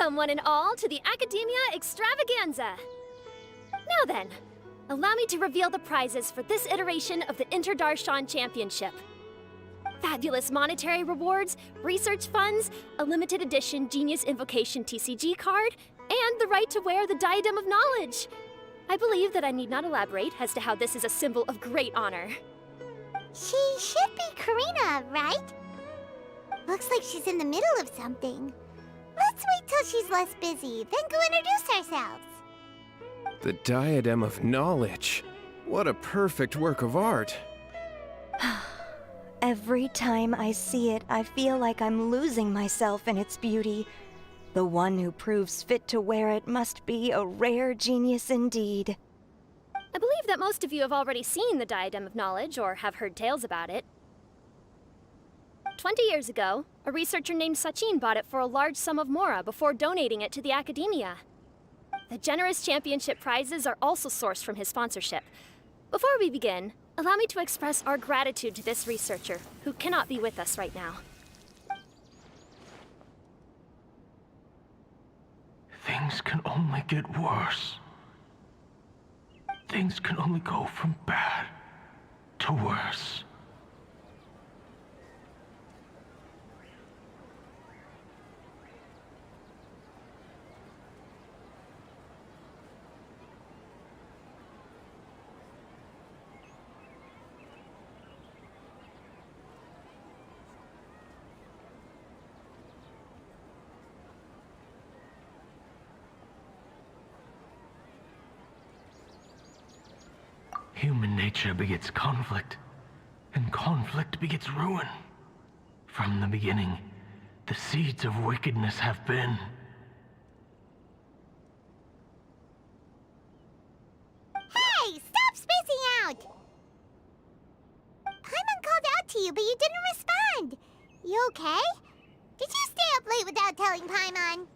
Welcome, one and all, to the Academia Extravaganza! Now then, allow me to reveal the prizes for this iteration of the Inter-Darshan Championship. Fabulous monetary rewards, research funds, a limited edition Genius Invocation TCG card, and the right to wear the Diadem of Knowledge. I believe that I need not elaborate as to how this is a symbol of great honor. She should be Karina, right? Looks like she's in the middle of something. Let's wait till she's less busy, then go introduce ourselves. The Diadem of Knowledge. What a perfect work of art. Every time I see it, I feel like I'm losing myself in its beauty. The one who proves fit to wear it must be a rare genius indeed. I believe that most of you have already seen the Diadem of Knowledge or have heard tales about it. 20 years ago, a researcher named Sachin bought it for a large sum of mora before donating it to the Academia. The generous championship prizes are also sourced from his sponsorship. Before we begin, allow me to express our gratitude to this researcher, who cannot be with us right now. Things can only get worse. Things can only go from bad to worse. Human nature begets conflict, and conflict begets ruin. From the beginning, the seeds of wickedness have been. Hey, stop spacing out! Paimon called out to you, but you didn't respond. You okay? Did you stay up late without telling Paimon?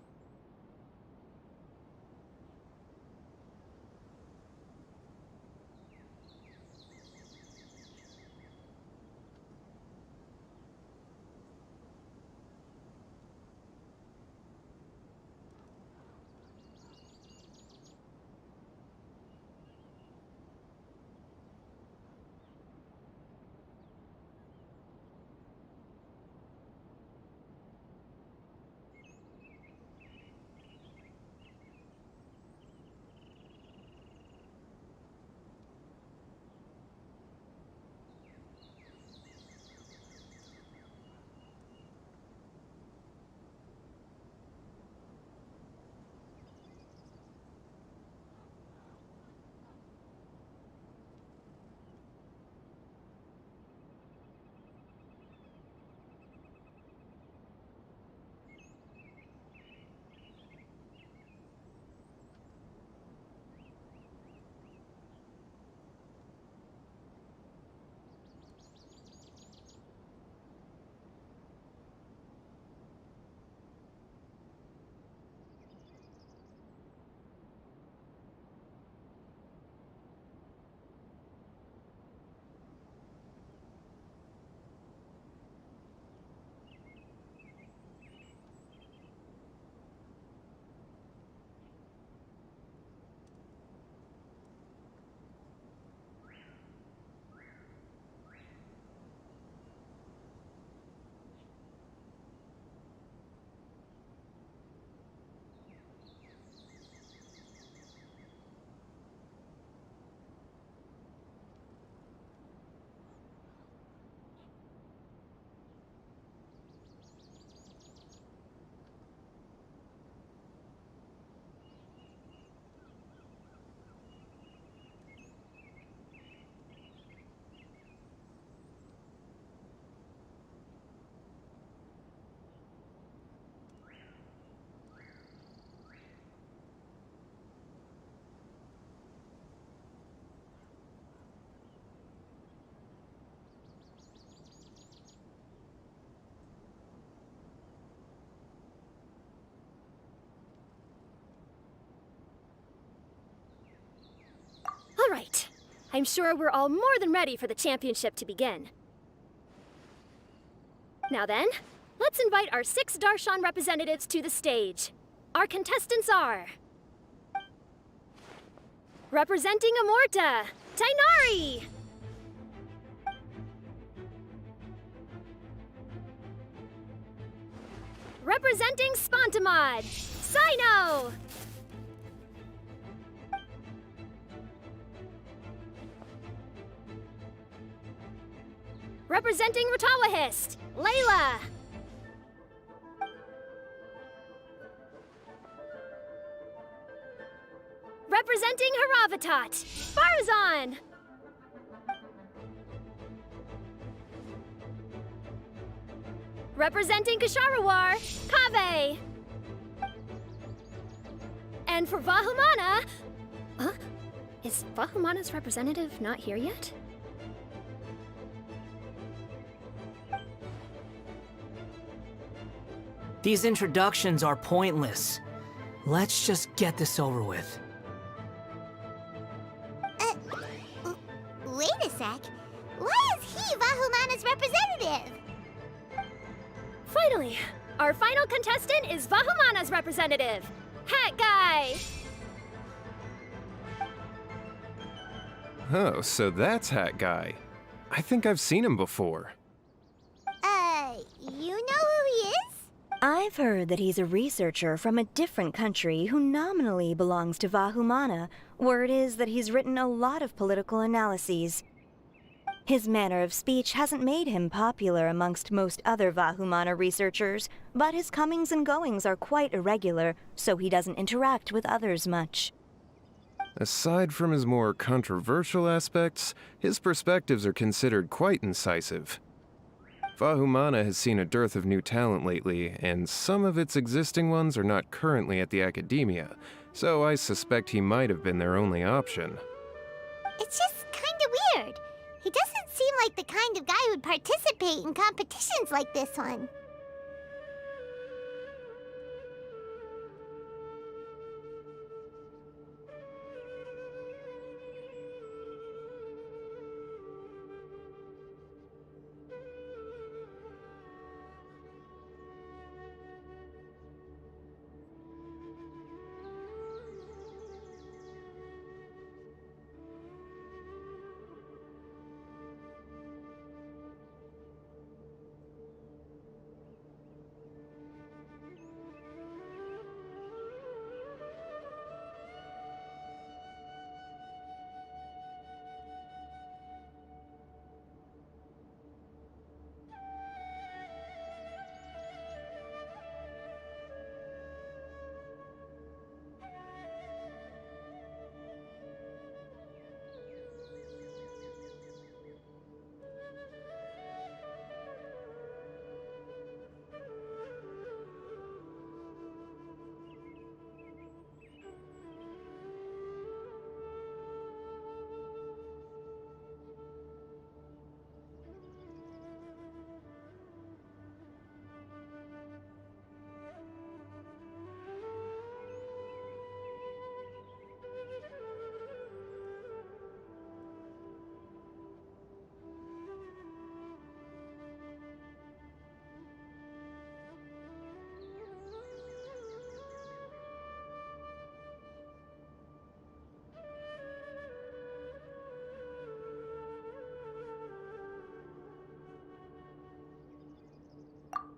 All right. I'm sure we're all more than ready for the championship to begin. Now then, let's invite our 6 Darshan representatives to the stage. Our contestants are... representing Amorta, Tainari! Representing Spontamod, Sino! Representing Ratawahist, Layla! Representing Haravatat, Farazan! Representing Kasharawar, Kaveh! And for Vahumana... Huh? Is Vahumana's representative not here yet? These introductions are pointless. Let's just get this over with. Wait a sec. Why is he Vahumana's representative? Finally, our final contestant is Vahumana's representative, Hat Guy! Oh, so that's Hat Guy. I think I've seen him before. You know who he is? I've heard that he's a researcher from a different country who nominally belongs to Vahumana. Word is that he's written a lot of political analyses. His manner of speech hasn't made him popular amongst most other Vahumana researchers, but his comings and goings are quite irregular, so he doesn't interact with others much. Aside from his more controversial aspects, his perspectives are considered quite incisive. Vahumana has seen a dearth of new talent lately, and some of its existing ones are not currently at the academia, so I suspect he might have been their only option. It's just kinda weird. He doesn't seem like the kind of guy who'd participate in competitions like this one.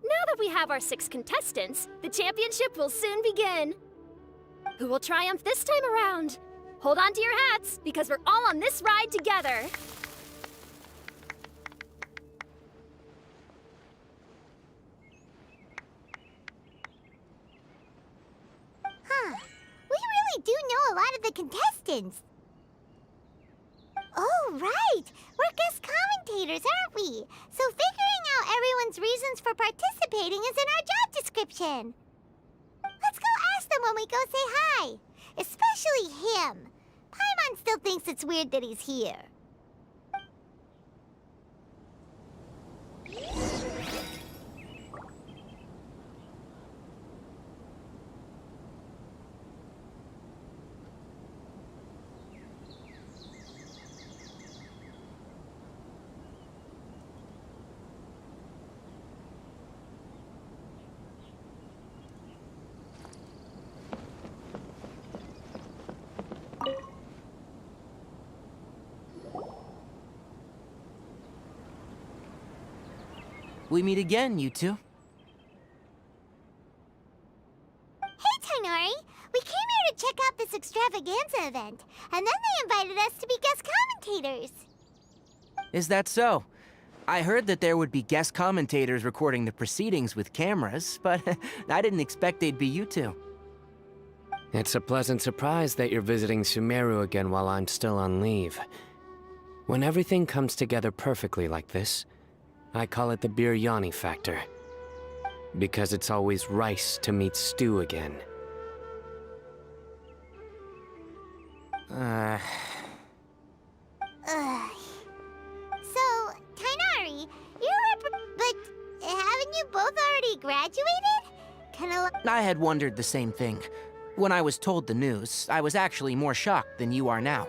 Now that we have our 6 contestants, the championship will soon begin. Who will triumph this time around? Hold on to your hats, because we're all on this ride together. Huh. We really do know a lot of the contestants. Oh, right. We're guest commentators, aren't we? So figuring out everyone's reasons for participating is in our job description. Let's go ask them when we go say hi. Especially him. Paimon still thinks it's weird that he's here. we meet again, you two. Hey, Tainari! We came here to check out this extravaganza event, and then they invited us to be guest commentators. Is that so? I heard that there would be guest commentators recording the proceedings with cameras, but I didn't expect they'd be you two. It's a pleasant surprise that you're visiting Sumeru again while I'm still on leave. When everything comes together perfectly like this, I call it the biryani factor. Because it's always rice to meet stew again. Ugh. So, Tainari, but haven't you both already graduated? Kinda I had wondered the same thing. When I was told the news, I was actually more shocked than you are now.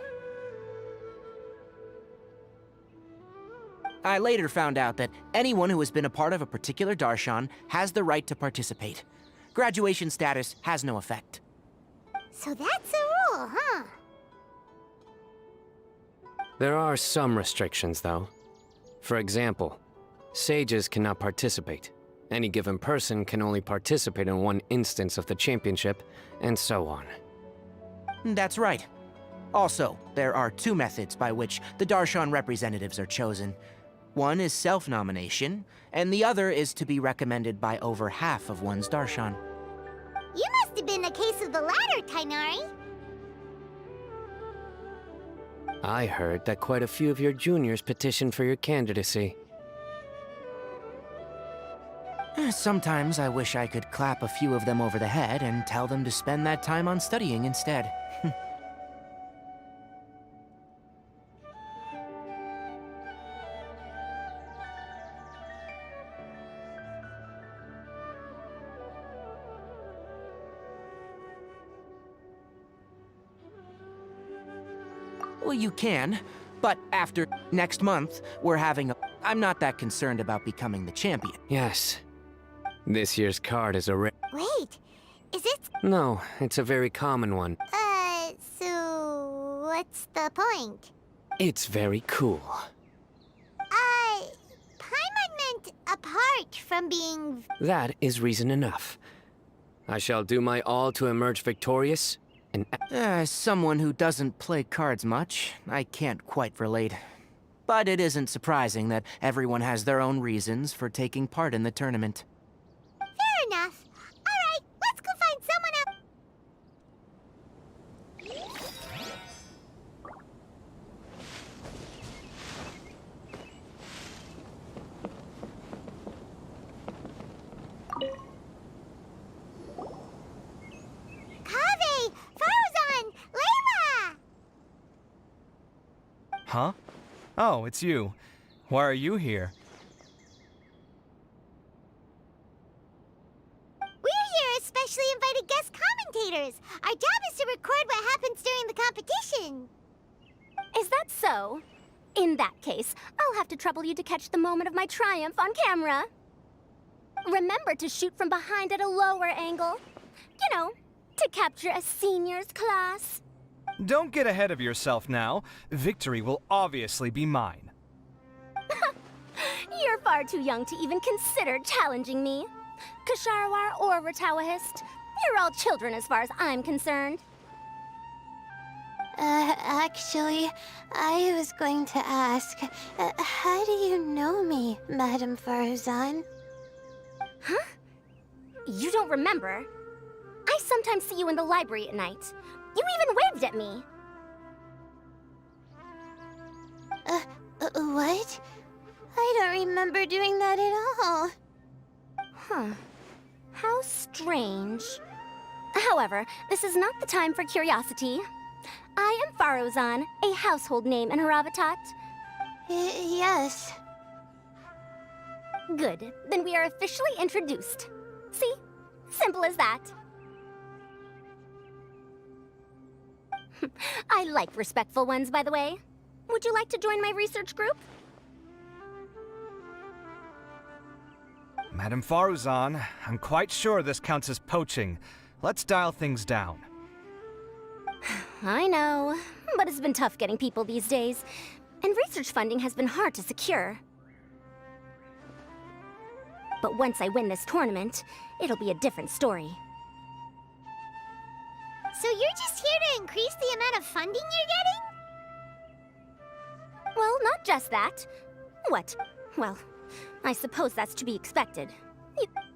I later found out that anyone who has been a part of a particular darshan has the right to participate. Graduation status has no effect. So that's a rule, huh? There are some restrictions, though. For example, sages cannot participate. Any given person can only participate in one instance of the championship, and so on. That's right. Also, there are two methods by which the darshan representatives are chosen. One is self-nomination, and the other is to be recommended by over half of one's darshan. You must have been a case of the latter, Tainari. I heard that quite a few of your juniors petitioned for your candidacy. Sometimes I wish I could clap a few of them over the head and tell them to spend that time on studying instead. Well, you can, but after next month, we're having a... I'm not that concerned about becoming the champion. Yes. This year's card is a Wait, is it? No, it's a very common one. So what's the point? It's very cool. Paimon meant apart from being... That is reason enough. I shall do my all to emerge victorious, and... As someone who doesn't play cards much, I can't quite relate. But it isn't surprising that everyone has their own reasons for taking part in the tournament. Fair enough. Alright, let's go find someone else. Kaveh! Farzan! Layla! Huh? Oh, it's you. Why are you here? We're here especially invited guest commentators. Our job is to record what happens during the competition. Is that so? In that case, I'll have to trouble you to catch the moment of my triumph on camera. Remember to shoot from behind at a lower angle. You know, to capture a seniors class. Don't get ahead of yourself now. Victory will obviously be mine. You're far too young to even consider challenging me. Kasharawar or Ratawahist, you're all children as far as I'm concerned. Actually, I was going to ask, how do you know me, Madame Farzan? Huh? You don't remember? I sometimes see you in the library at night. You even waved at me. What? I don't remember doing that at all. Huh. How strange. However, this is not the time for curiosity. I am Farozan, a household name in Haravatat. Yes. Good. Then we are officially introduced. See? Simple as that. I like respectful ones, by the way. Would you like to join my research group? Madame Faruzan, I'm quite sure this counts as poaching. Let's dial things down. I know, but it's been tough getting people these days. And research funding has been hard to secure. But once I win this tournament, it'll be a different story. So you're just here to increase the amount of funding you're getting? Well, not just that. What? Well, I suppose that's to be expected.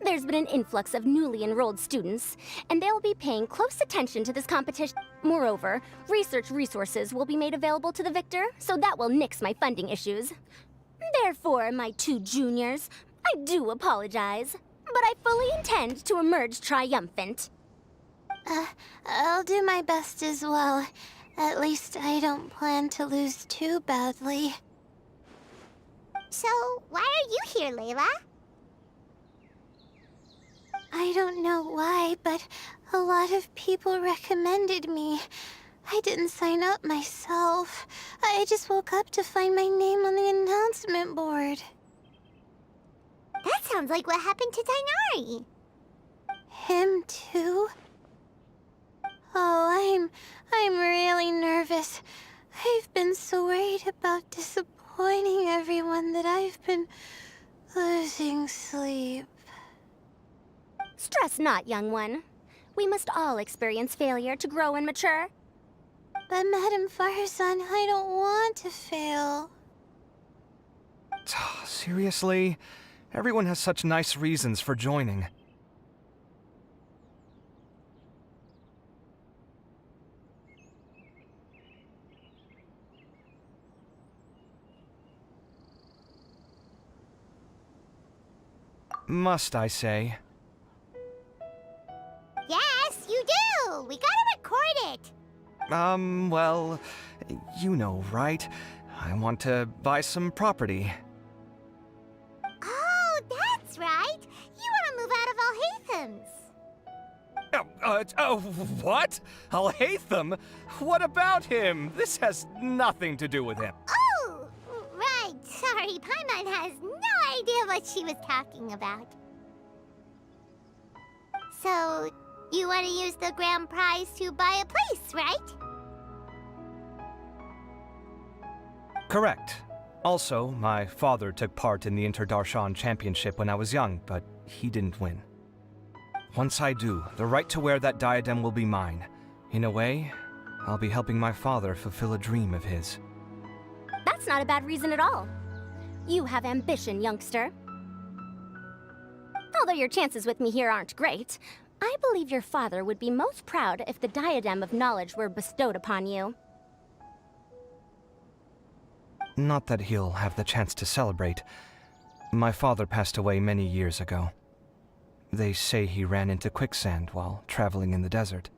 There's been an influx of newly enrolled students, and they'll be paying close attention to this competition. Moreover, research resources will be made available to the victor, so that will nix my funding issues. Therefore, my two juniors, I do apologize, but I fully intend to emerge triumphant. I'll do my best as well. At least I don't plan to lose too badly. So, why are you here, Layla? I don't know why, but a lot of people recommended me. I didn't sign up myself. I just woke up to find my name on the announcement board. That sounds like what happened to Dainari. Him too? Oh, I'm really nervous. I've been so worried about disappointing everyone that I've been losing sleep. Stress not, young one. We must all experience failure to grow and mature. But Madame Farzan, I don't want to fail. Seriously? Everyone has such nice reasons for joining. Must I say? Yes, you do! We gotta record it! Well, you know, right? I want to buy some property. Oh, that's right! You want to move out of Alhatham's. What? Alhaitham? What about him? This has nothing to do with him. Oh, right. Sorry, Paimon has no idea what she was talking about. So, you want to use the grand prize to buy a place, right? Correct. Also, my father took part in the Inter-Darshan Championship when I was young, but he didn't win. Once I do, the right to wear that diadem will be mine. In a way, I'll be helping my father fulfill a dream of his. That's not a bad reason at all. You have ambition, youngster. Although your chances with me here aren't great, I believe your father would be most proud if the diadem of knowledge were bestowed upon you. Not that he'll have the chance to celebrate. My father passed away many years ago. They say he ran into quicksand while traveling in the desert.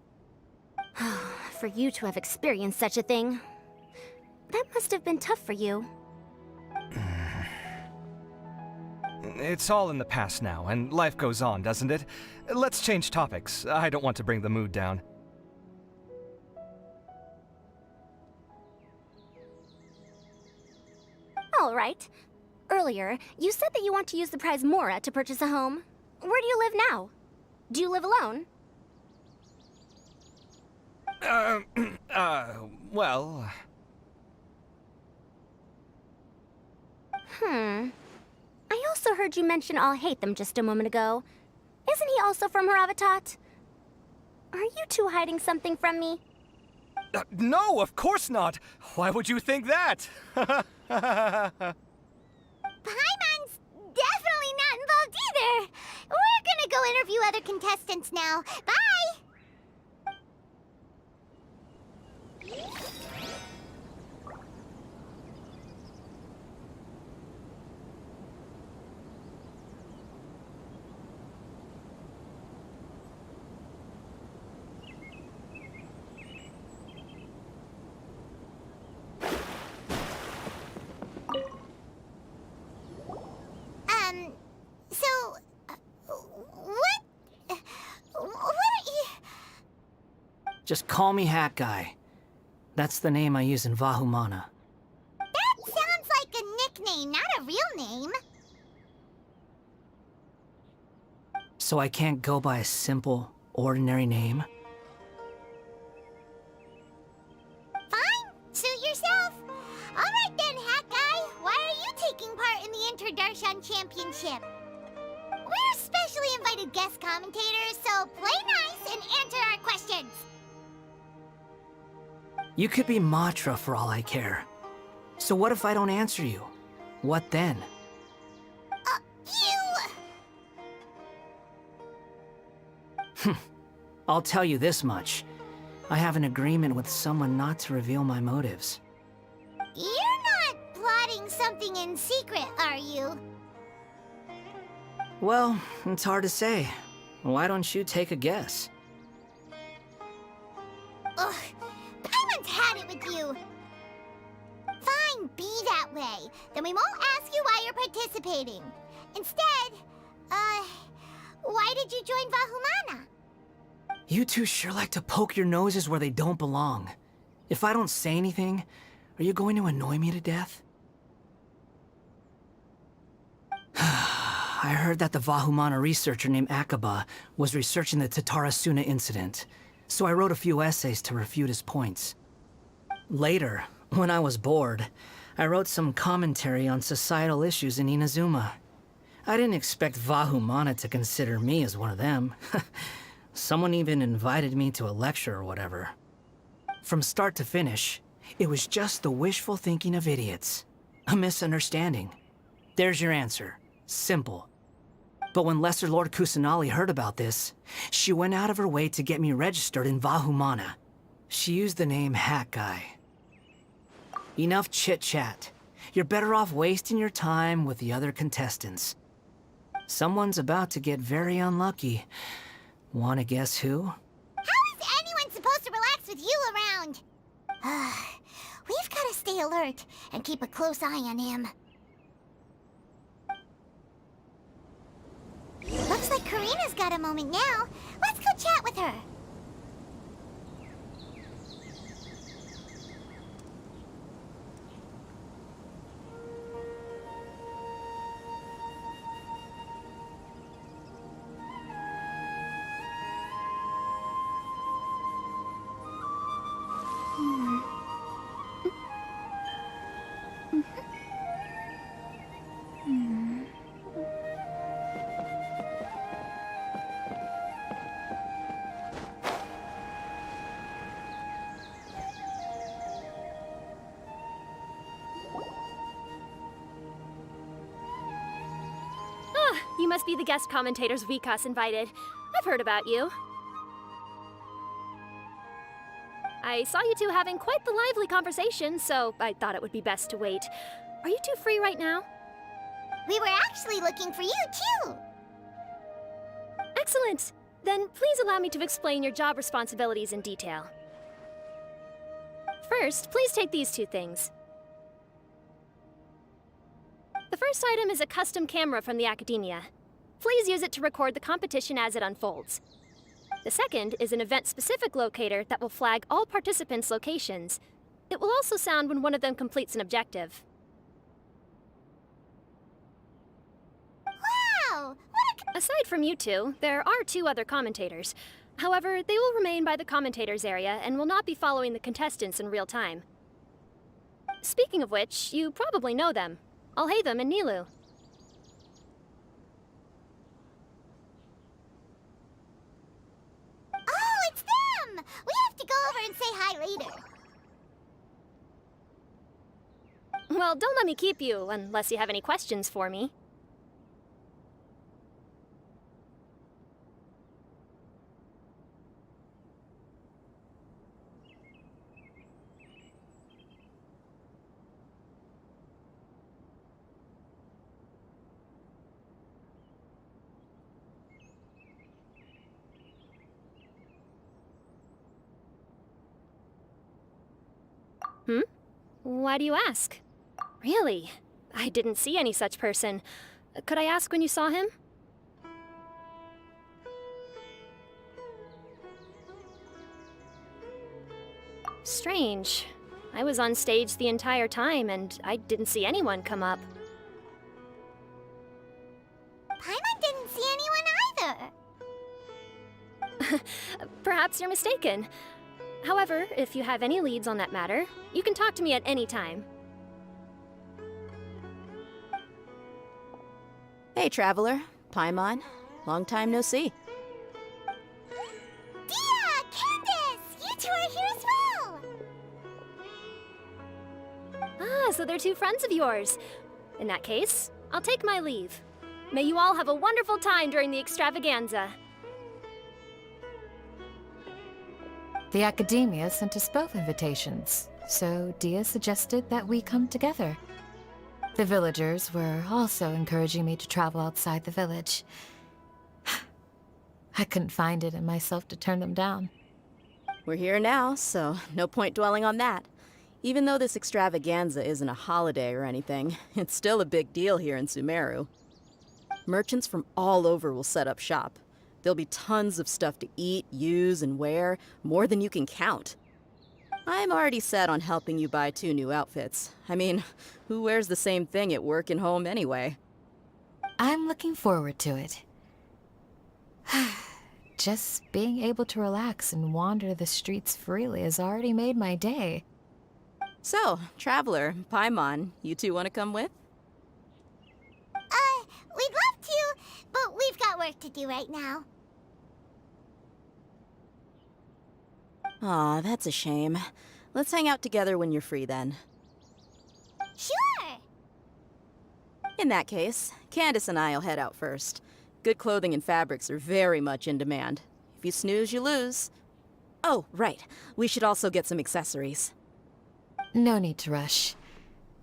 For you to have experienced such a thing, that must have been tough for you. It's all in the past now, and life goes on, doesn't it? Let's change topics. I don't want to bring the mood down. All right. Earlier, you said that you want to use the prize Mora to purchase a home. Where do you live now? Do you live alone? Well... I also heard you mention Alhaitham just a moment ago. Isn't he also from Haravatat? Are you two hiding something from me? No, of course not! Why would you think that? Paimon's definitely not involved either! We're gonna go interview other contestants now. Bye! What are you... Just call me Hat Guy. That's the name I use in Vahumana. That sounds like a nickname, not a real name. So I can't go by a simple, ordinary name? Fine, suit yourself. Alright then, Hat Guy. Why are you taking part in the Inter-Darshan Championship? the invited guest commentators, so play nice and answer our questions. You could be Matra for all I care. So what if I don't answer you? What then? I'll tell you this much. I have an agreement with someone not to reveal my motives. You're not plotting something in secret, are you? Well, it's hard to say. Why don't you take a guess? Ugh, Paimon's had it with you. Fine, be that way. Then we won't ask you why you're participating. Instead, why did you join Vahumana? You two sure like to poke your noses where they don't belong. If I don't say anything, are you going to annoy me to death? I heard that the Vahumana researcher named Akaba was researching the Tatarasuna incident, so I wrote a few essays to refute his points. Later, when I was bored, I wrote some commentary on societal issues in Inazuma. I didn't expect Vahumana to consider me as one of them. Someone even invited me to a lecture or whatever. From start to finish, it was just the wishful thinking of idiots. A misunderstanding. There's your answer. Simple. But when Lesser Lord Kusanali heard about this, she went out of her way to get me registered in Vahumana. She used the name Hat Guy. Enough chit-chat. You're better off wasting your time with the other contestants. Someone's about to get very unlucky. Wanna guess who? How is anyone supposed to relax with you around? We've gotta stay alert and keep a close eye on him. Looks like Karina's got a moment now. Let's go chat with her. You must be the guest commentators Vikas invited. I've heard about you. I saw you two having quite the lively conversation, so I thought it would be best to wait. Are you two free right now? We were actually looking for you, too. Excellent! Then please allow me to explain your job responsibilities in detail. First, please take these two things. The first item is a custom camera from the Academia. Please use it to record the competition as it unfolds. The second is an event-specific locator that will flag all participants' locations. It will also sound when one of them completes an objective. Wow! Aside from you two, there are two other commentators. However, they will remain by the commentators area and will not be following the contestants in real time. Speaking of which, you probably know them. Alhaitham and Nilu. Oh, it's them! We have to go over and say hi later. Well, don't let me keep you, unless you have any questions for me. Why do you ask? Really? I didn't see any such person. Could I ask when you saw him? Strange. I was on stage the entire time, and I didn't see anyone come up. Paimon didn't see anyone either. Perhaps you're mistaken. However, if you have any leads on that matter, you can talk to me at any time. Hey, Traveler. Paimon. Long time no see. Dia! Candace! You two are here as well! Ah, so they're two friends of yours. In that case, I'll take my leave. May you all have a wonderful time during the extravaganza. The Academia sent us both invitations, so Dia suggested that we come together. The villagers were also encouraging me to travel outside the village. I couldn't find it in myself to turn them down. We're here now, so no point dwelling on that. Even though this extravaganza isn't a holiday or anything, it's still a big deal here in Sumeru. Merchants from all over will set up shop. There'll be tons of stuff to eat, use, and wear, more than you can count. I'm already set on helping you buy 2 new outfits. I mean, who wears the same thing at work and home anyway? I'm looking forward to it. Just being able to relax and wander the streets freely has already made my day. So, Traveler, Paimon, you two want to come with? We'd love to, but we've got work to do right now. Aw, that's a shame. Let's hang out together when you're free then. Sure! In that case, Candace and I'll head out first. Good clothing and fabrics are very much in demand. If you snooze, you lose. Oh, right. We should also get some accessories. No need to rush.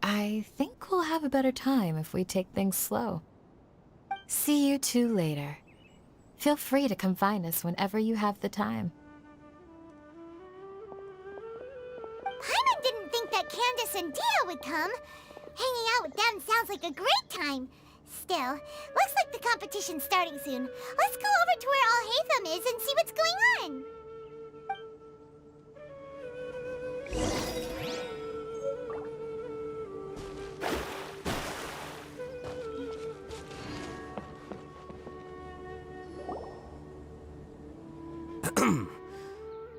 I think we'll have a better time if we take things slow. See you two later. Feel free to come find us whenever you have the time. Paimon didn't think that Candace and Dia would come. Hanging out with them sounds like a great time. Still, looks like the competition's starting soon. Let's go over to where Alhaitham is and see what's going on.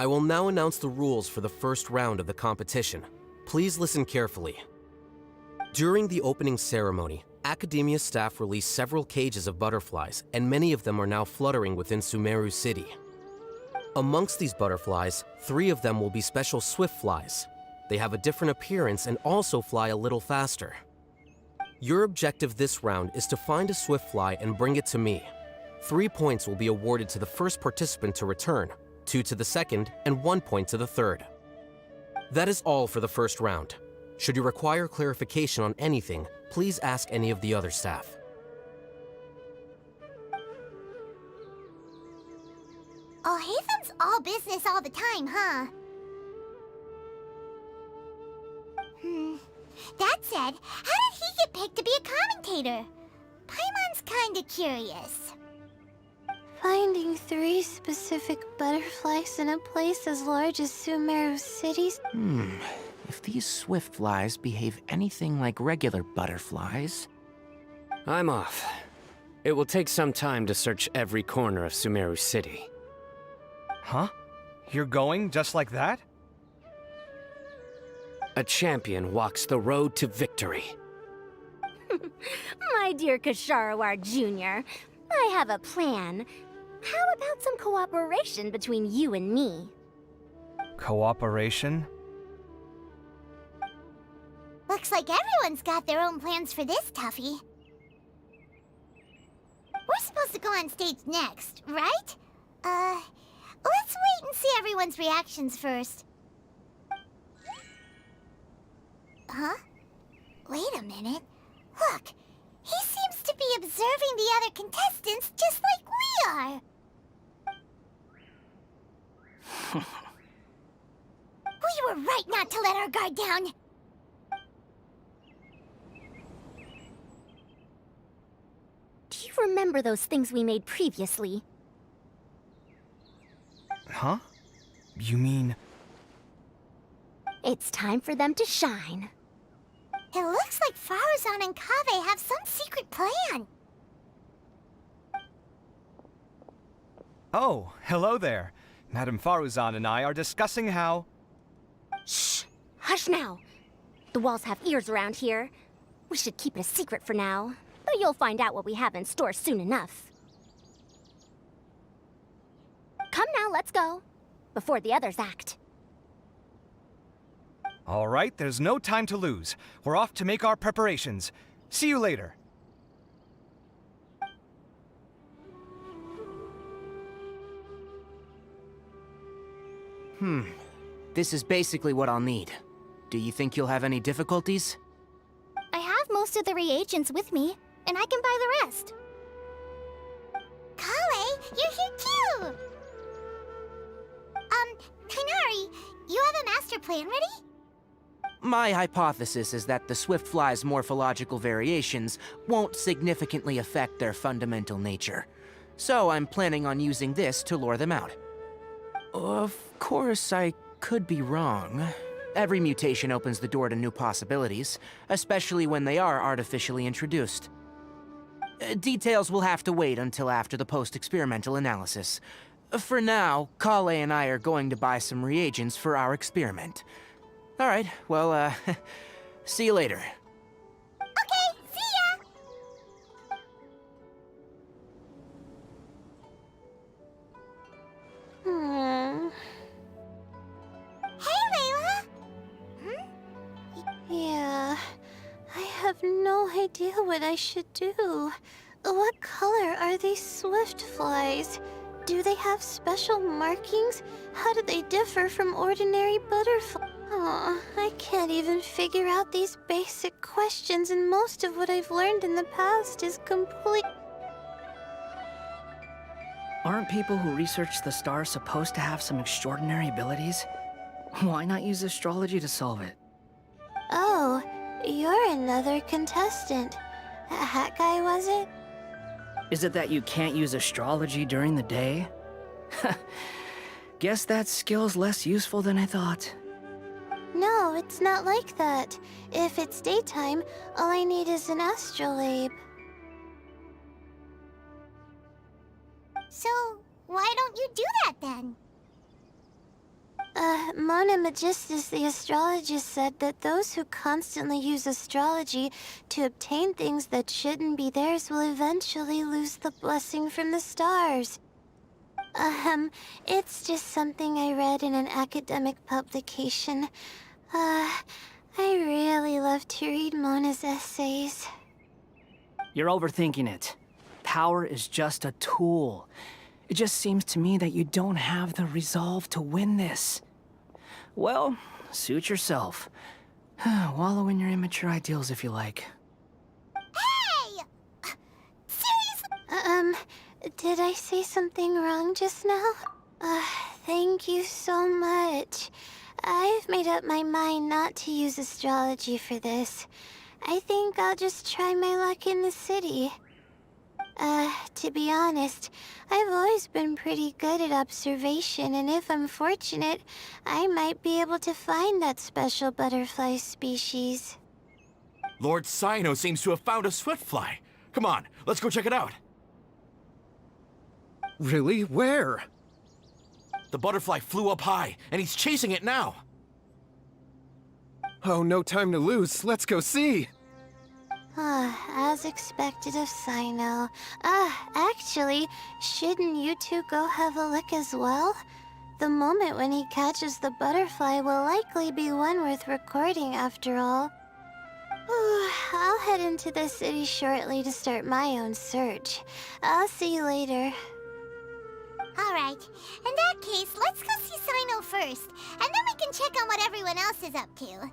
I will now announce the rules for the first round of the competition. Please listen carefully. During the opening ceremony, Academia staff released several cages of butterflies, and many of them are now fluttering within Sumeru City. Amongst these butterflies, 3 of them will be special swift flies. They have a different appearance and also fly a little faster. Your objective this round is to find a swift fly and bring it to me. 3 points will be awarded to the first participant to return, 2 to the second, and 1 point to the third. That is all for the first round. Should you require clarification on anything, please ask any of the other staff. Alhaitham's all business all the time, huh? That said, how did he get picked to be a commentator? Paimon's kinda curious. Finding 3 specific butterflies in a place as large as Sumeru City? If these swift flies behave anything like regular butterflies... I'm off. It will take some time to search every corner of Sumeru City. Huh? You're going just like that? A champion walks the road to victory. My dear Kasharawar Jr., I have a plan. How about some cooperation between you and me? Cooperation? Looks like everyone's got their own plans for this, Tuffy. We're supposed to go on stage next, right? Let's wait and see everyone's reactions first. Huh? Wait a minute. Look, he seems to be observing the other contestants just like we are. We were right not to let our guard down. Do you remember those things we made previously? Huh? You mean... It's time for them to shine. It looks like Faruzan and Kaveh have some secret plan. Oh, hello there. Madame Faruzan and I are discussing how... Shh! Hush now! The walls have ears around here. We should keep it a secret for now, but you'll find out what we have in store soon enough. Now let's go. Before the others act. All right, there's no time to lose. We're off to make our preparations. See you later. This is basically what I'll need. Do you think you'll have any difficulties? I have most of the reagents with me, and I can buy the rest. Kale, you're here too! Kainari, you have a master plan ready? My hypothesis is that the Swiftfly's morphological variations won't significantly affect their fundamental nature. So I'm planning on using this to lure them out. Of course, I could be wrong. Every mutation opens the door to new possibilities, especially when they are artificially introduced. Details will have to wait until after the post-experimental analysis. For now, Kale and I are going to buy some reagents for our experiment. Alright, well, see you later. Okay, see ya! Hey, Layla! Yeah, I have no idea what I should do. What color are these swift flies? Do they have special markings? How do they differ from ordinary butterflies? Oh, I can't even figure out these basic questions, and most of what I've learned in the past is complete. Aren't people who research the stars supposed to have some extraordinary abilities? Why not use astrology to solve it? Oh, you're another contestant. Hat guy, was it? Is it that you can't use astrology during the day? Guess that skill's less useful than I thought. No, it's not like that. If it's daytime, all I need is an astrolabe. So, why don't you do that then? Mona Magistus, the astrologist, said that those who constantly use astrology to obtain things that shouldn't be theirs will eventually lose the blessing from the stars. It's just something I read in an academic publication. I really love to read Mona's essays. You're overthinking it. Power is just a tool. It just seems to me that you don't have the resolve to win this. Well, suit yourself. Wallow in your immature ideals if you like. Hey! Seriously? Did I say something wrong just now? Thank you so much. I've made up my mind not to use astrology for this. I think I'll just try my luck in the city. To be honest, I've always been pretty good at observation, and if I'm fortunate, I might be able to find that special butterfly species. Lord Cyno seems to have found a swiftfly. Come on, let's go check it out. Really? Where? The butterfly flew up high, and he's chasing it now. Oh, no time to lose. Let's go see. As expected of Cyno. Actually, shouldn't you two go have a look as well? The moment when he catches the butterfly will likely be one worth recording after all. I'll head into the city shortly to start my own search. I'll see you later. Alright, in that case, let's go see Cyno first, and then we can check on what everyone else is up to.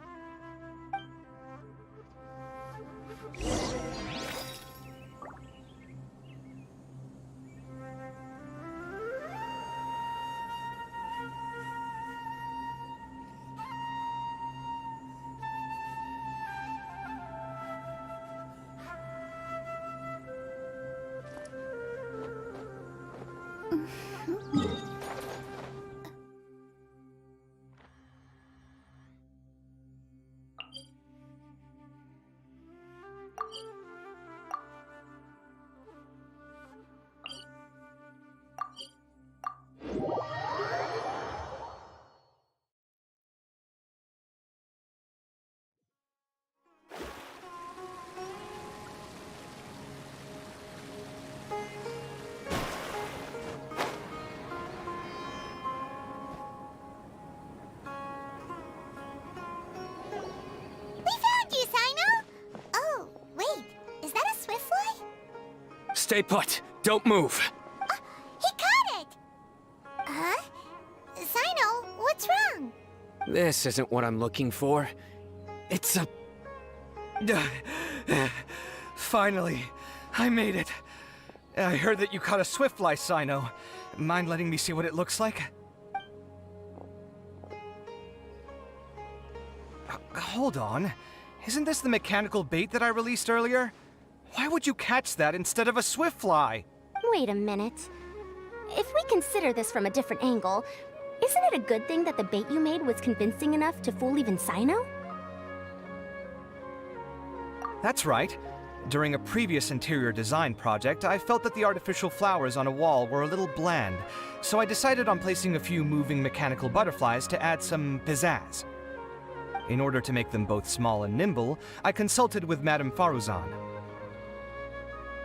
Stay put. Don't move. He caught it! Huh? Sino, what's wrong? This isn't what I'm looking for. It's a... Finally, I made it. I heard that you caught a swiftfly, Sino. Mind letting me see what it looks like? Hold on. Isn't this the mechanical bait that I released earlier? Why would you catch that instead of a swiftfly? Wait a minute. If we consider this from a different angle, isn't it a good thing that the bait you made was convincing enough to fool even Sino? That's right. During a previous interior design project, I felt that the artificial flowers on a wall were a little bland, so I decided on placing a few moving mechanical butterflies to add some pizzazz. In order to make them both small and nimble, I consulted with Madame Faruzan.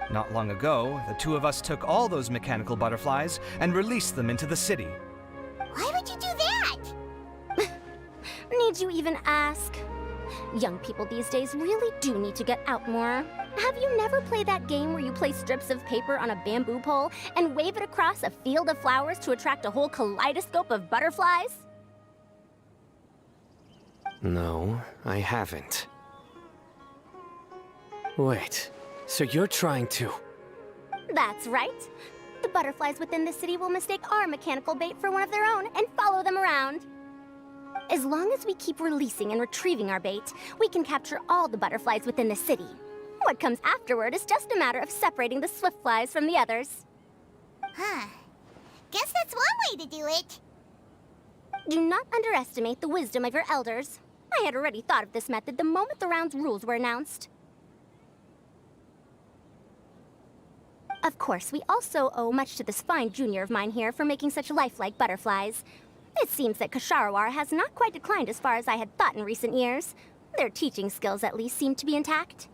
Not long ago, the two of us took all those mechanical butterflies and released them into the city. Why would you do that? Need you even ask? Young people these days really do need to get out more. Have you never played that game where you place strips of paper on a bamboo pole and wave it across a field of flowers to attract a whole kaleidoscope of butterflies? No, I haven't. Wait, so you're trying to... That's right. The butterflies within the city will mistake our mechanical bait for one of their own and follow them around. As long as we keep releasing and retrieving our bait, we can capture all the butterflies within the city. What comes afterward is just a matter of separating the swiftflies from the others. Huh. Guess that's one way to do it. Do not underestimate the wisdom of your elders. I had already thought of this method the moment the round's rules were announced. Of course, we also owe much to this fine junior of mine here for making such lifelike butterflies. It seems that Kasharawar has not quite declined as far as I had thought in recent years. Their teaching skills at least seem to be intact.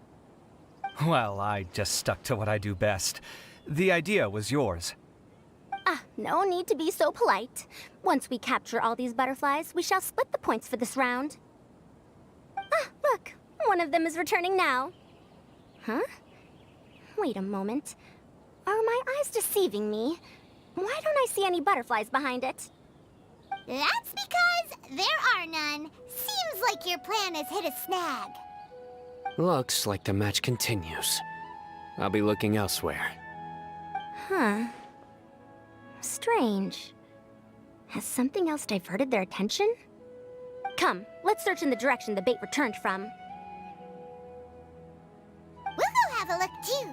Well, I just stuck to what I do best. The idea was yours. No need to be so polite. Once we capture all these butterflies, we shall split the points for this round. Look, one of them is returning now. Huh? Wait a moment. Are my eyes deceiving me? Why don't I see any butterflies behind it? That's because there are none. Seems like your plan has hit a snag. Looks like the match continues. I'll be looking elsewhere. Huh. Strange. Has something else diverted their attention? Come, let's search in the direction the bait returned from. We'll go have a look too.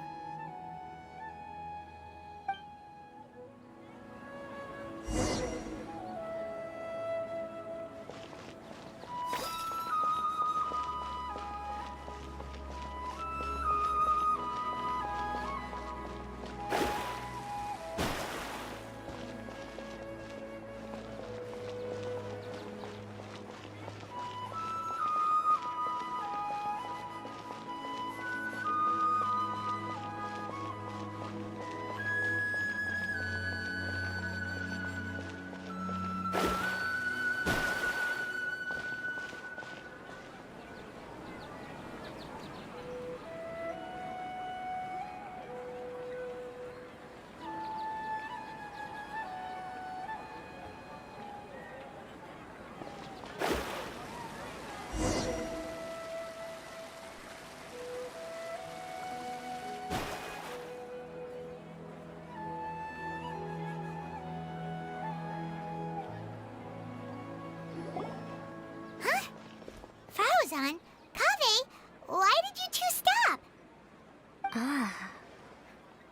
Faruzan, Kaveh, why did you two stop?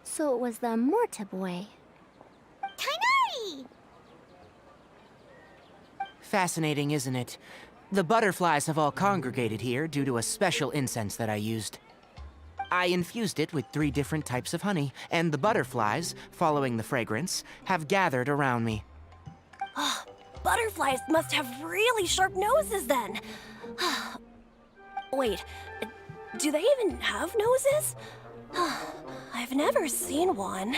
So it was the Morta boy. Tainari! Fascinating, isn't it? The butterflies have all congregated here due to a special incense that I used. I infused it with 3 different types of honey, and the butterflies, following the fragrance, have gathered around me. Butterflies must have really sharp noses then. Wait, do they even have noses? I've never seen one.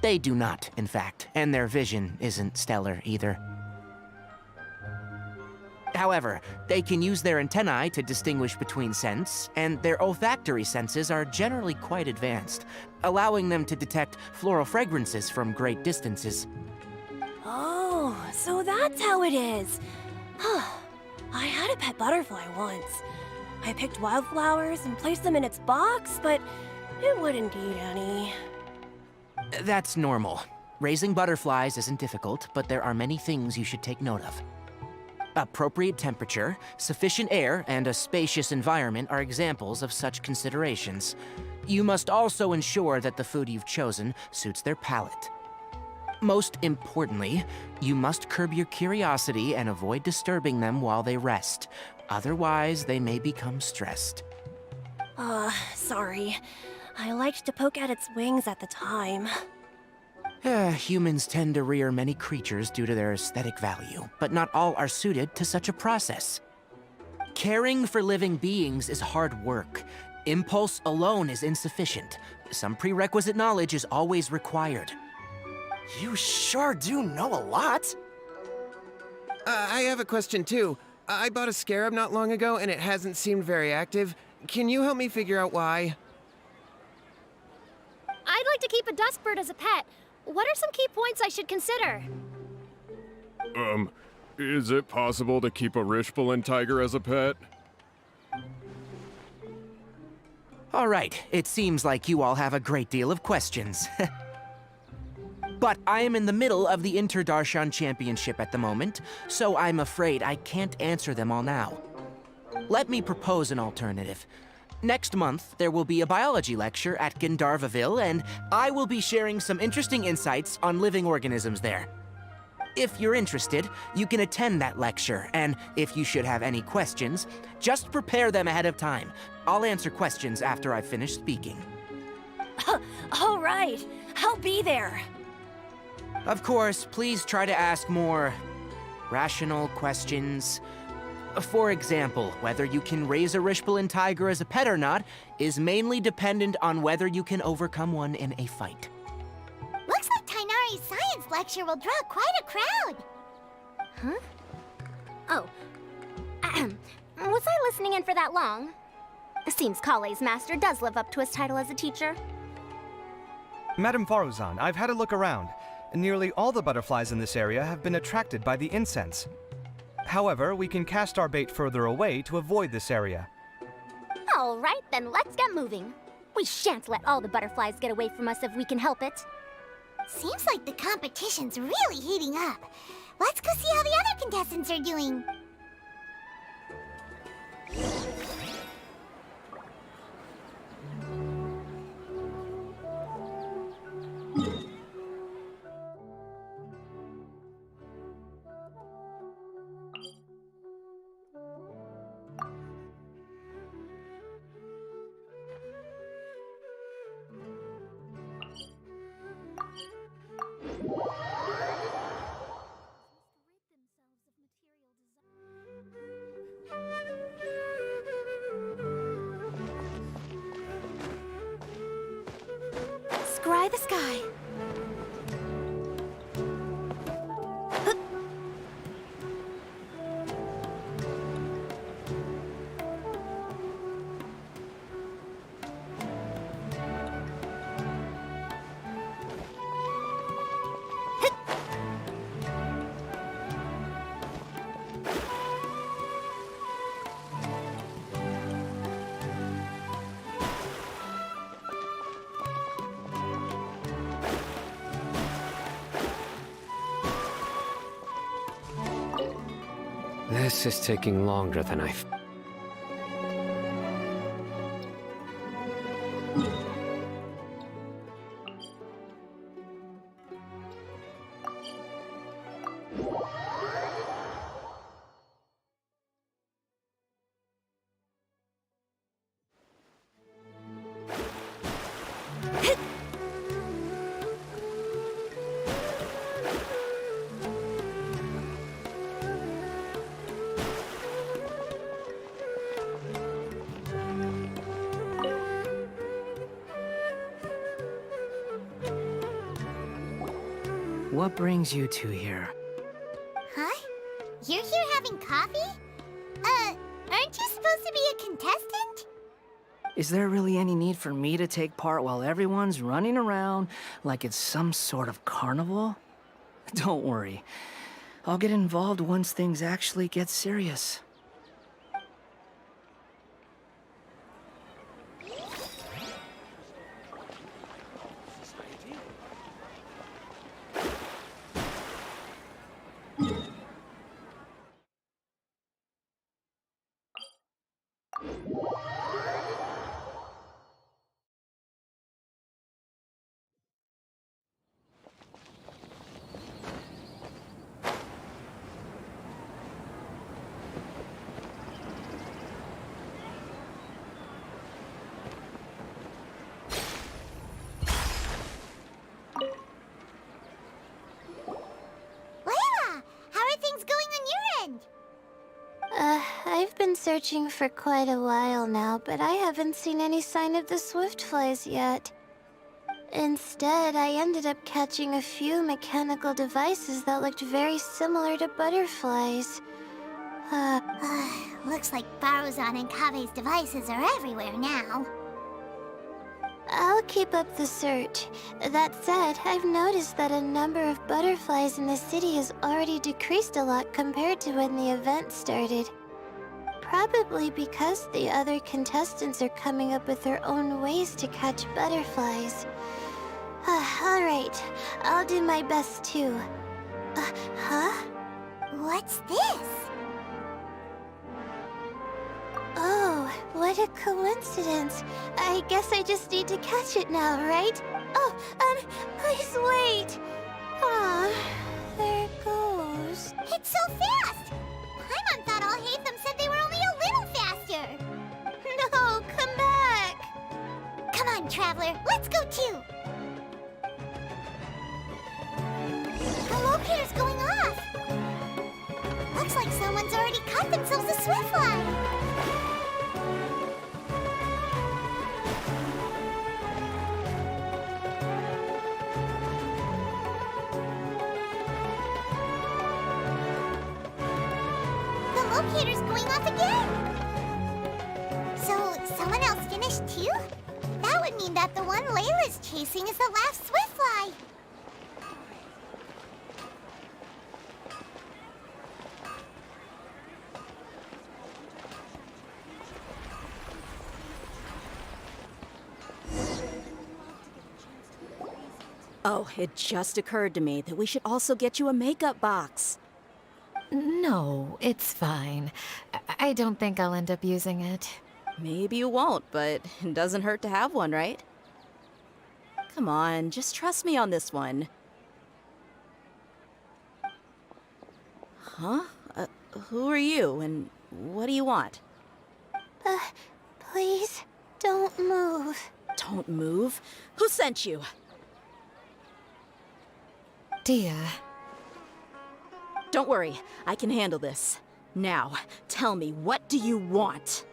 They do not, in fact, and their vision isn't stellar either. However, they can use their antennae to distinguish between scents, and their olfactory senses are generally quite advanced, allowing them to detect floral fragrances from great distances. Oh, so that's how it is. I had a pet butterfly once. I picked wildflowers and placed them in its box, but it wouldn't eat any. That's normal. Raising butterflies isn't difficult, but there are many things you should take note of. Appropriate temperature, sufficient air, and a spacious environment are examples of such considerations. You must also ensure that the food you've chosen suits their palate. Most importantly, you must curb your curiosity and avoid disturbing them while they rest. Otherwise, they may become stressed. Sorry. I liked to poke at its wings at the time. Humans tend to rear many creatures due to their aesthetic value, but not all are suited to such a process. Caring for living beings is hard work. Impulse alone is insufficient. Some prerequisite knowledge is always required. You sure do know a lot. I have a question too. I bought a scarab not long ago and it hasn't seemed very active. Can you help me figure out why? I'd like to keep a dustbird as a pet. What are some key points I should consider? Is it possible to keep a Rishbalin tiger as a pet? All right, it seems like you all have a great deal of questions. But I am in the middle of the Inter-Darshan Championship at the moment, so I'm afraid I can't answer them all now. Let me propose an alternative. Next month, there will be a biology lecture at Gandharvaville, and I will be sharing some interesting insights on living organisms there. If you're interested, you can attend that lecture, and if you should have any questions, just prepare them ahead of time. I'll answer questions after I've finished speaking. All right, I'll be there. Of course, please try to ask more rational questions. For example, whether you can raise a Rishbalin tiger as a pet or not is mainly dependent on whether you can overcome one in a fight. Looks like Tainari's science lecture will draw quite a crowd. Huh? Oh. Was I listening in for that long? Seems Kale's master does live up to his title as a teacher. Madame Faruzan, I've had a look around. Nearly all the butterflies in this area have been attracted by the incense. However, we can cast our bait further away to avoid this area. All right, then let's get moving. We shan't let all the butterflies get away from us if we can help it. Seems like the competition's really heating up. Let's go see how the other contestants are doing. Scry the sky. This is taking longer than I... What brings you two here? Huh? You're here having coffee? supposed to be a contestant? Is there really any need for me to take part while everyone's running around like it's some sort of carnival? Don't worry. I'll get involved once things actually get serious. Layla, how are things going on your end? I've been searching for quite a while now, but I haven't seen any sign of the swiftflies yet. Instead, I ended up catching a few mechanical devices that looked very similar to butterflies. Looks like Baruzan and Kabe's devices are everywhere now. I'll keep up the search. That said, I've noticed that a number of butterflies in the city has already decreased a lot compared to when the event started. Probably because the other contestants are coming up with their own ways to catch butterflies. Alright, I'll do my best too. Huh? What's this? Oh, what a coincidence. I guess I just need to catch it now, right? Oh, please wait. Aw, there it goes. It's so fast! Paimon thought all Hatham said they were only a little faster. No, come back. Come on, Traveler, let's go too. The locator's going off. Looks like someone's already caught themselves a swiftfly. Locator's going off again! So, someone else finished too? That would mean that the one Layla's chasing is the last swiftfly. Oh, it just occurred to me that we should also get you a makeup box. No, it's fine. I don't think I'll end up using it. Maybe you won't, but it doesn't hurt to have one, right? Come on, just trust me on this one. Huh? Who are you, and what do you want? Please, don't move. Don't move? Who sent you? Dia. Don't worry, I can handle this. Now, tell me, what do you want?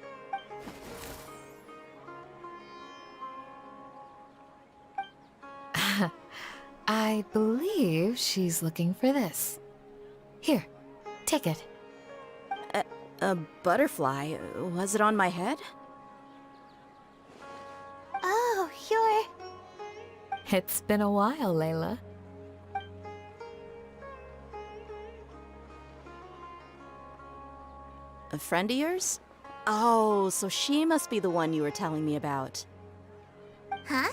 I believe she's looking for this. Here, take it. A butterfly? Was it on my head? Oh, you're... It's been a while, Layla. A friend of yours? Oh, so she must be the one you were telling me about. Huh?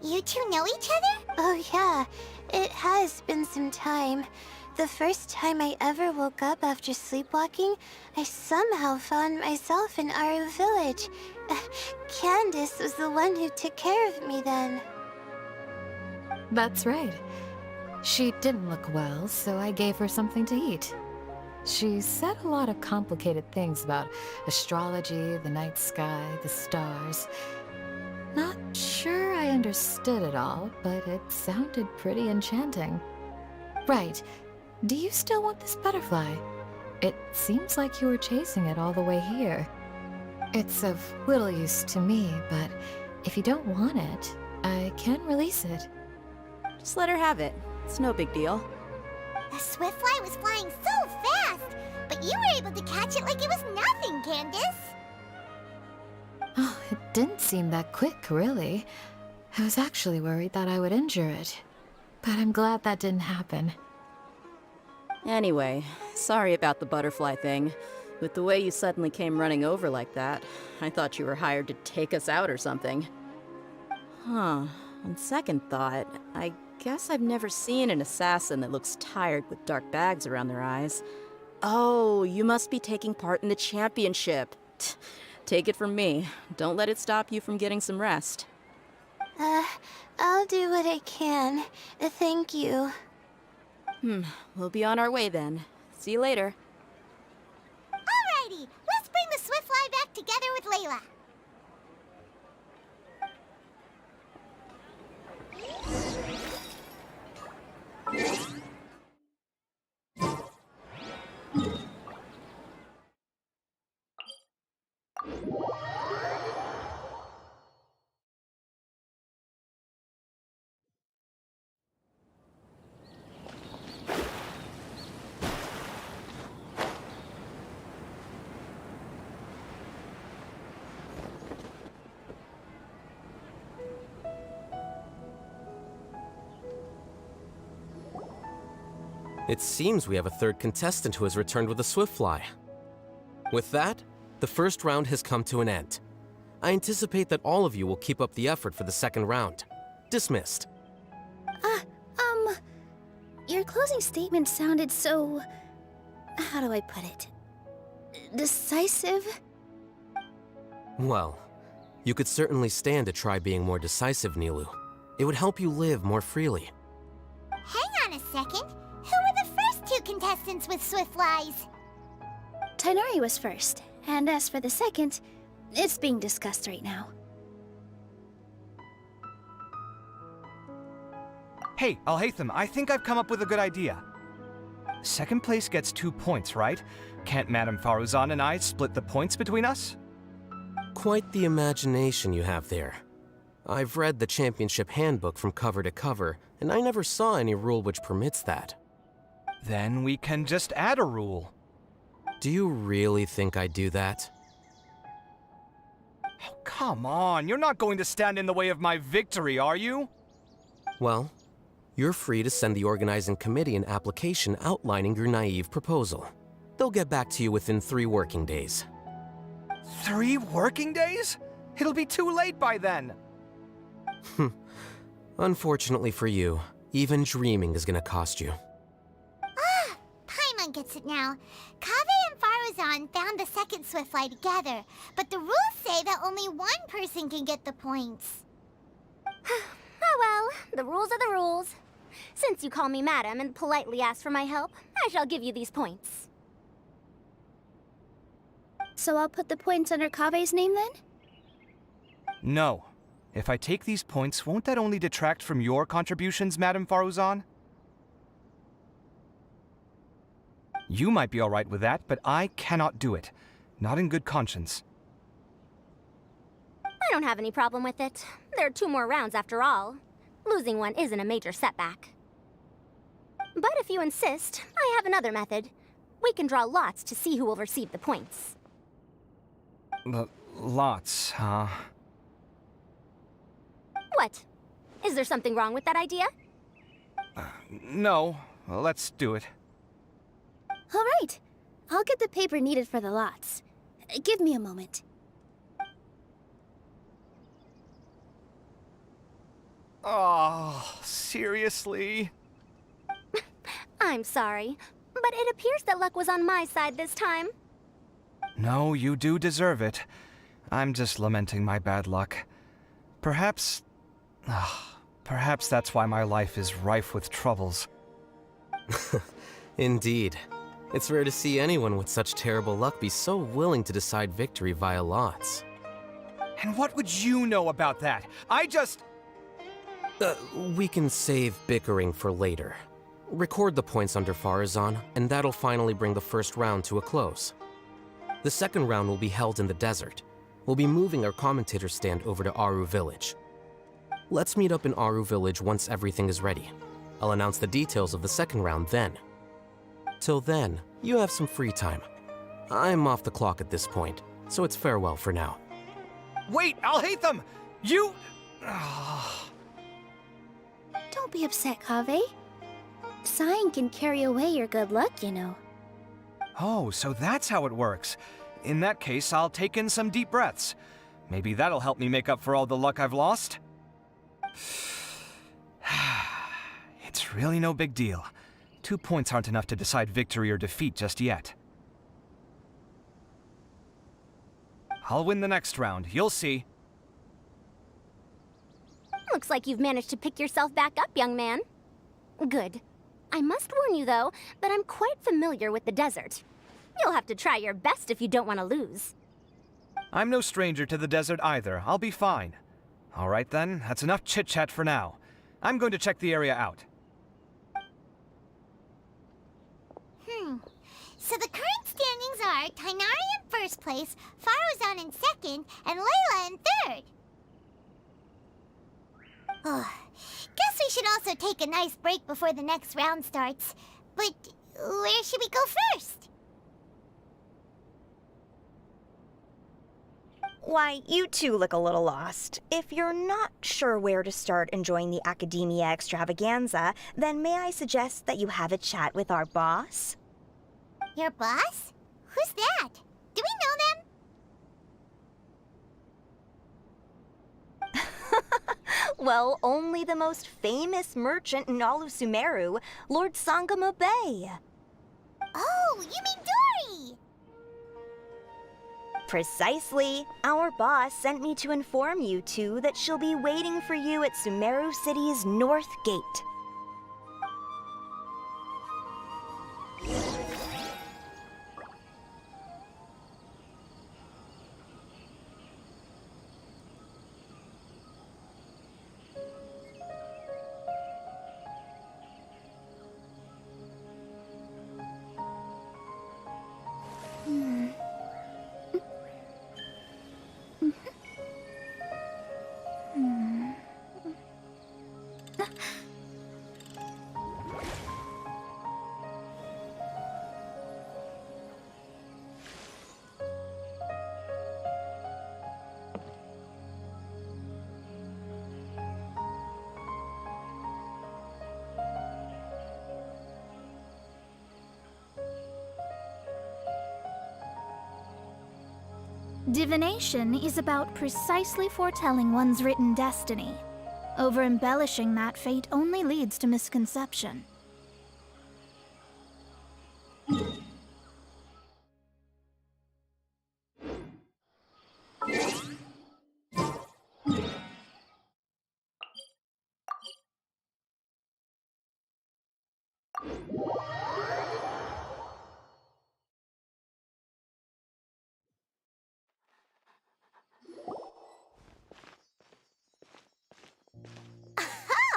You two know each other? Oh yeah, it has been some time. The first time I ever woke up after sleepwalking, I somehow found myself in Aru village. Candace was the one who took care of me then. That's right. She didn't look well, so I gave her something to eat. She said a lot of complicated things about astrology, the night sky, the stars. Not sure I understood it all, but it sounded pretty enchanting. Right. Do you still want this butterfly? It seems like you were chasing it all the way here. It's of little use to me, but if you don't want it, I can release it. Just let her have it. It's no big deal. The swiftfly was flying so fast, but you were able to catch it like it was nothing, Candace. Oh, it didn't seem that quick, really. I was actually worried that I would injure it. But I'm glad that didn't happen. Anyway, sorry about the butterfly thing. With the way you suddenly came running over like that, I thought you were hired to take us out or something. Huh. On second thought, I guess I've never seen an assassin that looks tired with dark bags around their eyes. Oh, you must be taking part in the championship. Take it from me. Don't let it stop you from getting some rest. I'll do what I can. Thank you. We'll be on our way then. See you later. Alrighty, let's bring the Swiftfly back together with Layla. It seems we have a third contestant who has returned with a Swiftfly. With that, the first round has come to an end. I anticipate that all of you will keep up the effort for the second round. Dismissed. Your closing statement sounded so... how do I put it? Decisive? Well, you could certainly stand to try being more decisive, Nilu. It would help you live more freely. Hang on a second. Who were the first two contestants with Swiftflies? Tainari was first, and as for the second, it's being discussed right now. Hey, Alhaitham, I think I've come up with a good idea. Second place gets 2 points, right? Can't Madame Faruzan and I split the points between us? Quite the imagination you have there. I've read the championship handbook from cover to cover, and I never saw any rule which permits that. Then we can just add a rule. Do you really think I'd do that? Oh, come on, you're not going to stand in the way of my victory, are you? Well, you're free to send the organizing committee an application outlining your naive proposal. They'll get back to you within 3 working days. 3 working days? It'll be too late by then. Unfortunately for you, even dreaming is gonna cost you. Paimon gets it now. Kaveh and Faruzan found the second Swiftfly together, but the rules say that only one person can get the points. Oh well, the rules are the rules. Since you call me madam and politely ask for my help, I shall give you these points. So I'll put the points under Kaveh's name then? No. If I take these points, won't that only detract from your contributions, Madame Faruzan? You might be alright with that, but I cannot do it. Not in good conscience. I don't have any problem with it. There are 2 more rounds after all. Losing one isn't a major setback. But if you insist, I have another method. We can draw lots to see who will receive the points. Lots, huh? What? Is there something wrong with that idea? No. Well, let's do it. All right. I'll get the paper needed for the lots. Give me a moment. Oh, seriously? I'm sorry, but it appears that luck was on my side this time. No, you do deserve it. I'm just lamenting my bad luck. Perhaps that's why my life is rife with troubles. Indeed. It's rare to see anyone with such terrible luck be so willing to decide victory via lots. And what would you know about that? I just... We can save bickering for later. Record the points under Faruzan, and that'll finally bring the first round to a close. The second round will be held in the desert. We'll be moving our commentator stand over to Aru Village. Let's meet up in Aru Village once everything is ready. I'll announce the details of the second round then. Till then, you have some free time. I'm off the clock at this point, so it's farewell for now. Wait, I'll hate them! You... Don't be upset, Kaveh. Sighing can carry away your good luck, you know. Oh, so that's how it works. In that case, I'll take in some deep breaths. Maybe that'll help me make up for all the luck I've lost. It's really no big deal. 2 points aren't enough to decide victory or defeat just yet. I'll win the next round, you'll see. Looks like you've managed to pick yourself back up, young man. Good. I must warn you, though, that I'm quite familiar with the desert. You'll have to try your best if you don't want to lose. I'm no stranger to the desert either. I'll be fine. All right then, that's enough chit-chat for now. I'm going to check the area out. So the current standings are Tainari in first place, Faruzan in second, and Layla in third. Oh, guess we should also take a nice break before the next round starts. But where should we go first? Why, you two look a little lost. If you're not sure where to start enjoying the Academia extravaganza, then may I suggest that you have a chat with our boss? Your boss? Who's that? Do we know them? Well, only the most famous merchant in all of Sumeru, Lord Sangamo Bay. Oh, you mean Dory! Precisely. Our boss sent me to inform you two that she'll be waiting for you at Sumeru City's North Gate. Divination is about precisely foretelling one's written destiny. Over-embellishing that fate only leads to misconception.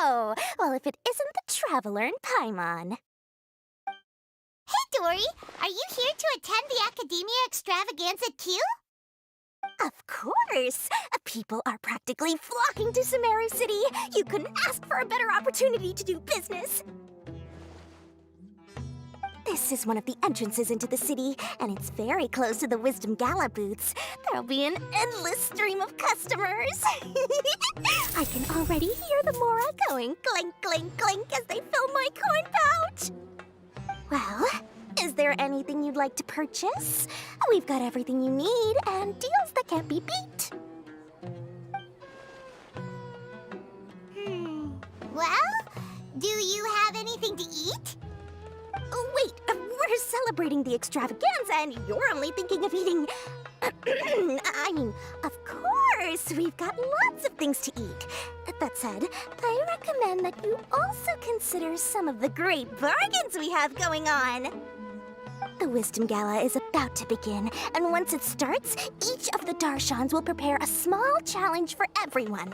Oh, well, if it isn't the Traveler in Paimon. Hey, Dory! Are you here to attend the Academia extravaganza too? Of course! People are practically flocking to Sumeru City. You couldn't ask for a better opportunity to do business. This is one of the entrances into the city, and it's very close to the Wisdom Gala booths. There'll be an endless stream of customers. I can already hear the Mora going clink, clink, clink as they fill my coin pouch. Well, is there anything you'd like to purchase? We've got everything you need and deals that can't be beat. Well, do you have anything to eat? Oh, wait, we're celebrating the extravaganza and you're only thinking of eating... I mean, of course, we've got lots of things to eat. That said, I recommend that you also consider some of the great bargains we have going on. The Wisdom Gala is about to begin, and once it starts, each of the Darshans will prepare a small challenge for everyone.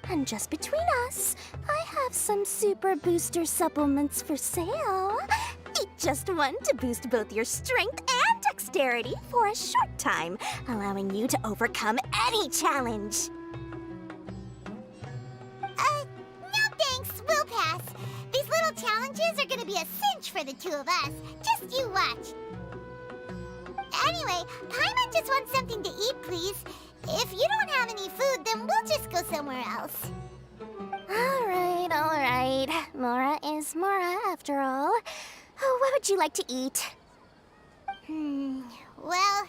And just between us, I have some super booster supplements for sale. Eat just one to boost both your strength and dexterity for a short time, allowing you to overcome any challenge. No thanks, we'll pass. These little challenges are gonna be a cinch for the two of us. Just you watch. Anyway, Paimon just want something to eat, please. If you don't have any food, then we'll just go somewhere else. All right. Mora is Mora, after all. Oh, what would you like to eat? Well,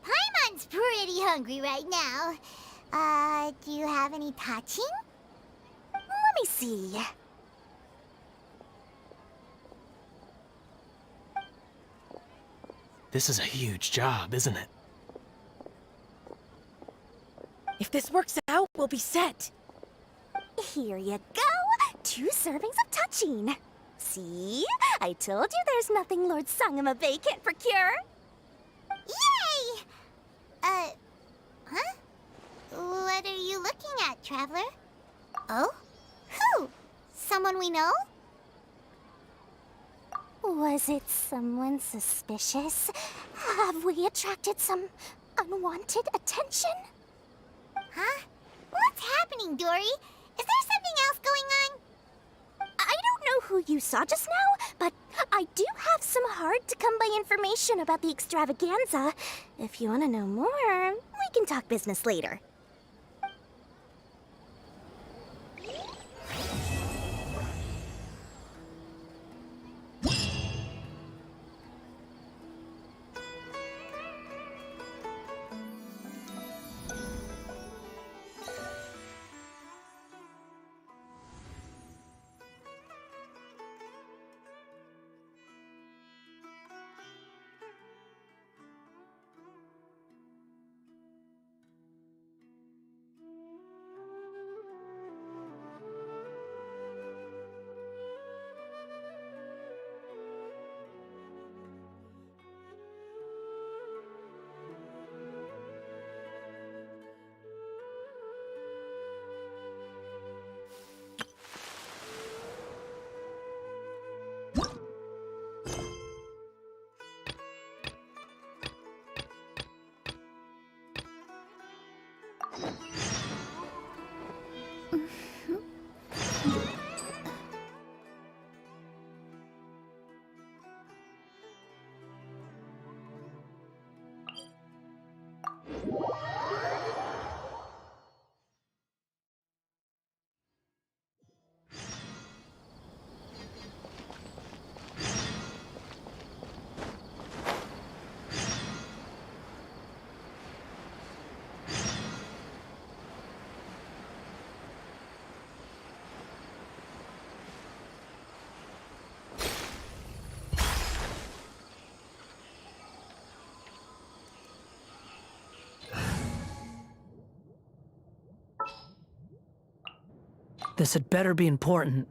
Paimon's pretty hungry right now. Do you have any touching? Let me see. This is a huge job, isn't it? If this works out, we'll be set. Here you go. 2 servings of touching. See? I told you there's nothing Lord Sangamabe can't procure. Yay! Huh? What are you looking at, Traveler? Oh? Who? Someone we know? Was it someone suspicious? Have we attracted some unwanted attention? Huh? What's happening, Dory? Is there something else going on? I don't know who you saw just now, but I do have some hard-to-come-by information about the extravaganza. If you want to know more, we can talk business later. This had better be important.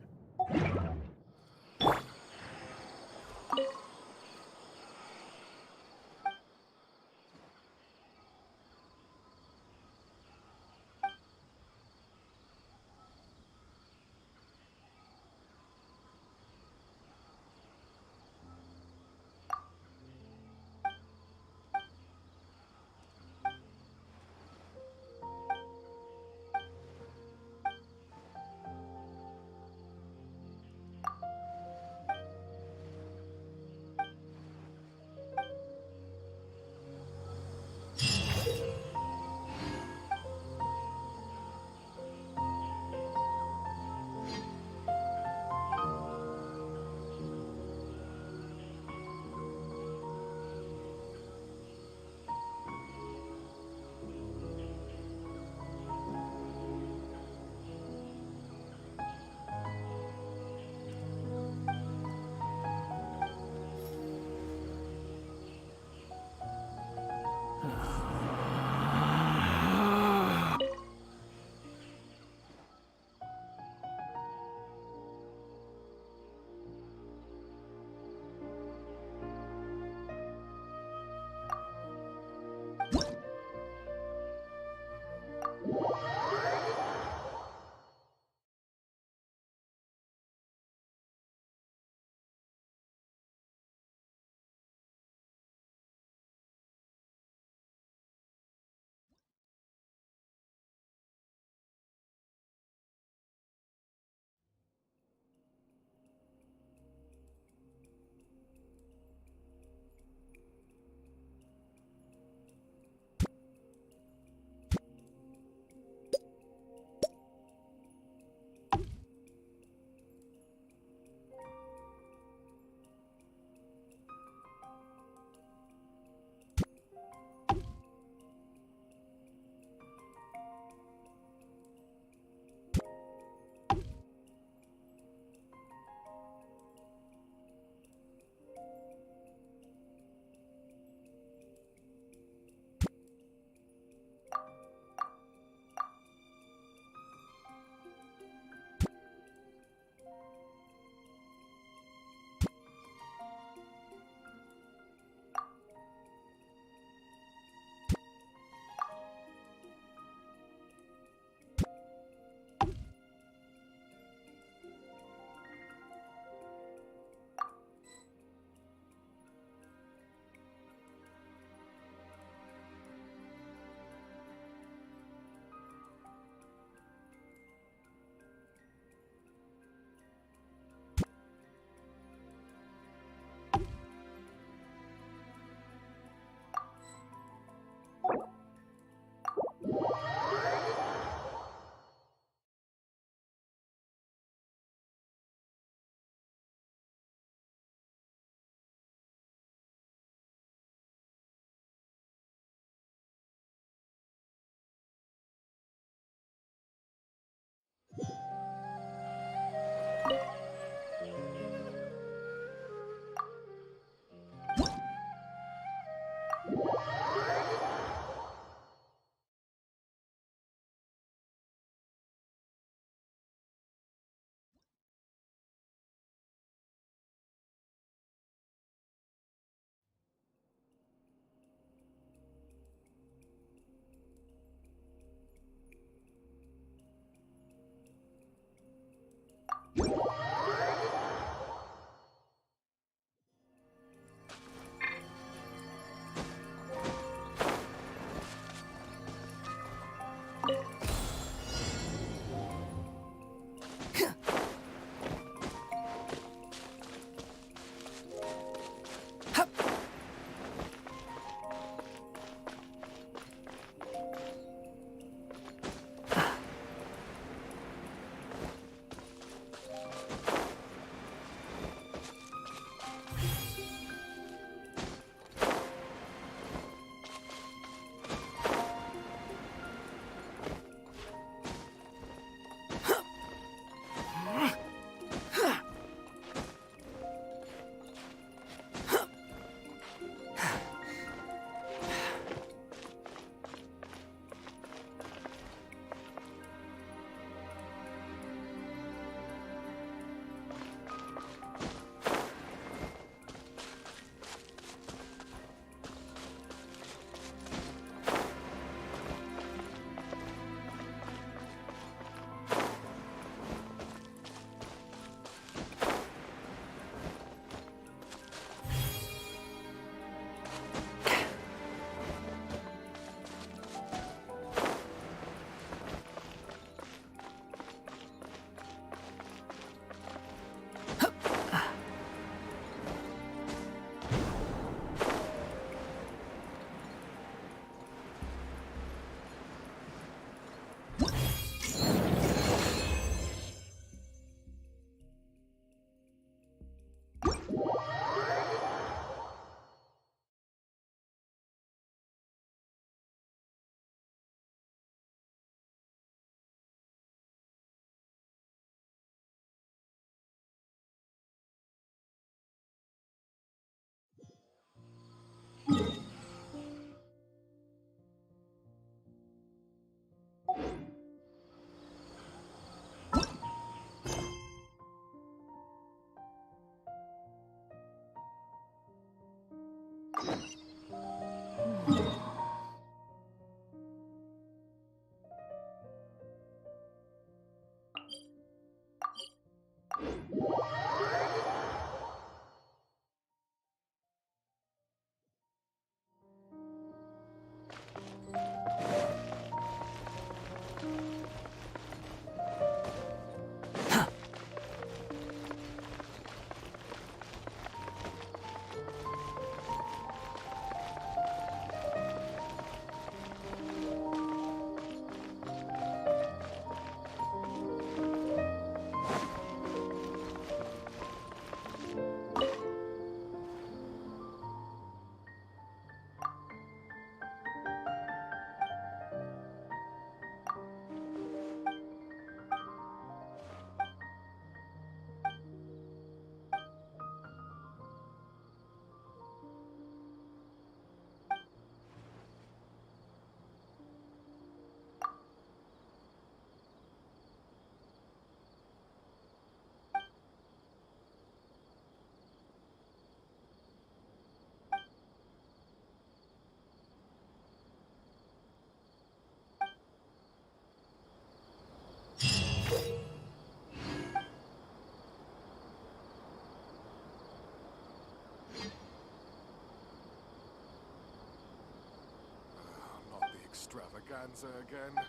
extravaganza again.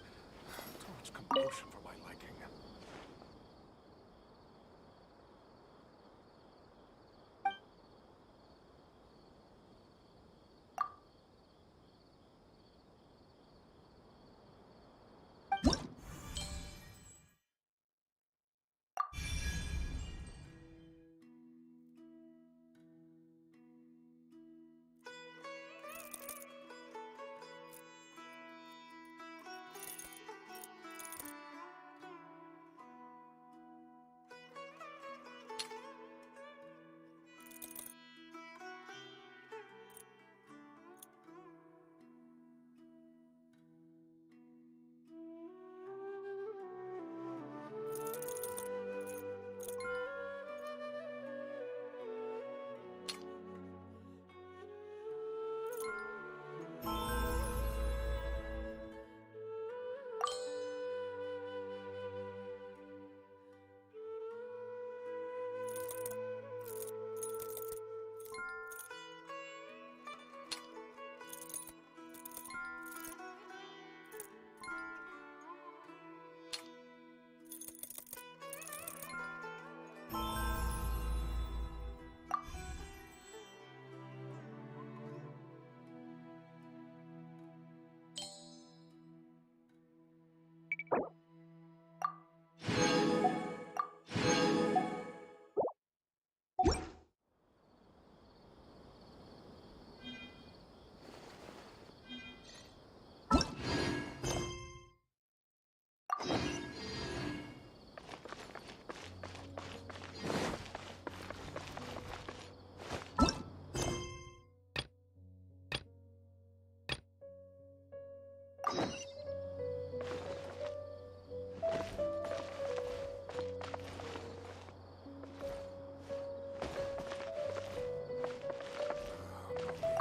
Too much commotion for my liking.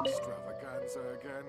Extravaganza again.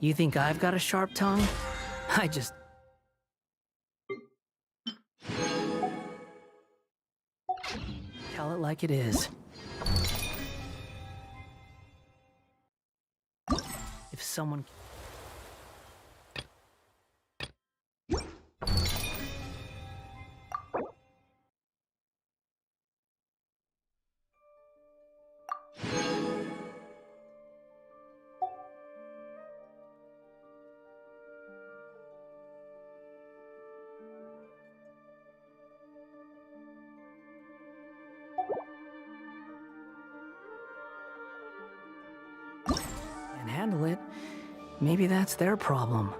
You think I've got a sharp tongue? I just... Tell it like it is. If someone... and handle it, maybe that's their problem.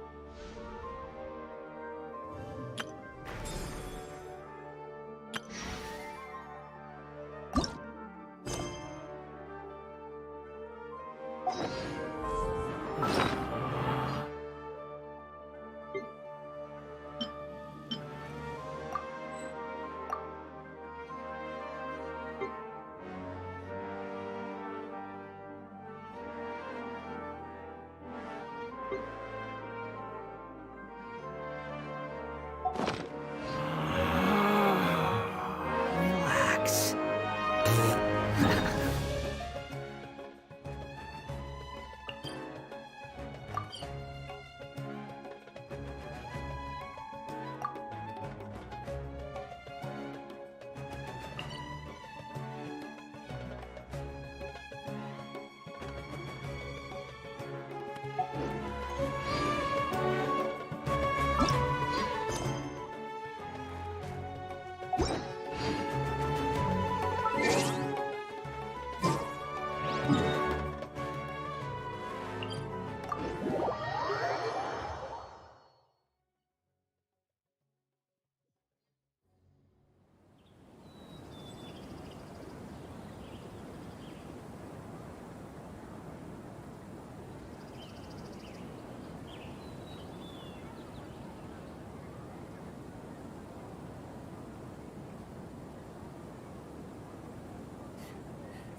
Relax.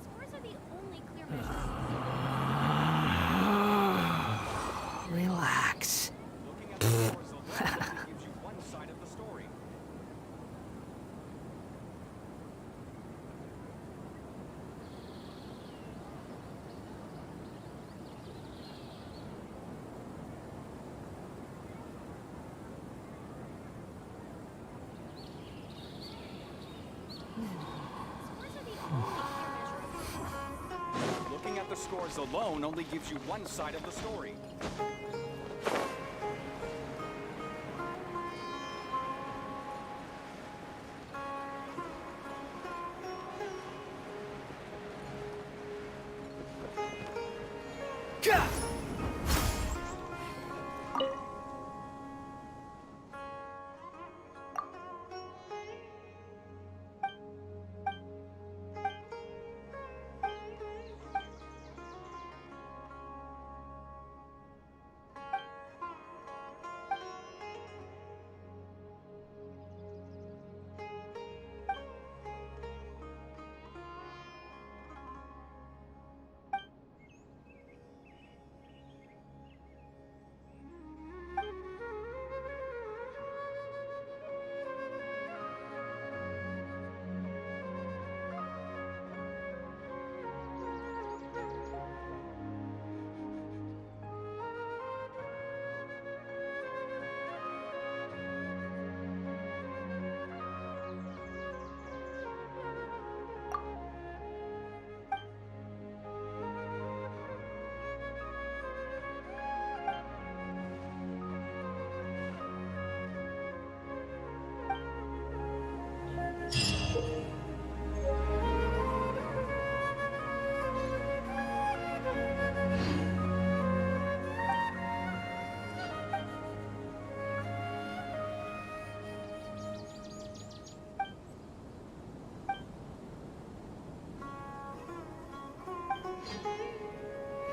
Scores are the only clear Relax. Looking at the scores alone only gives you one side of the story.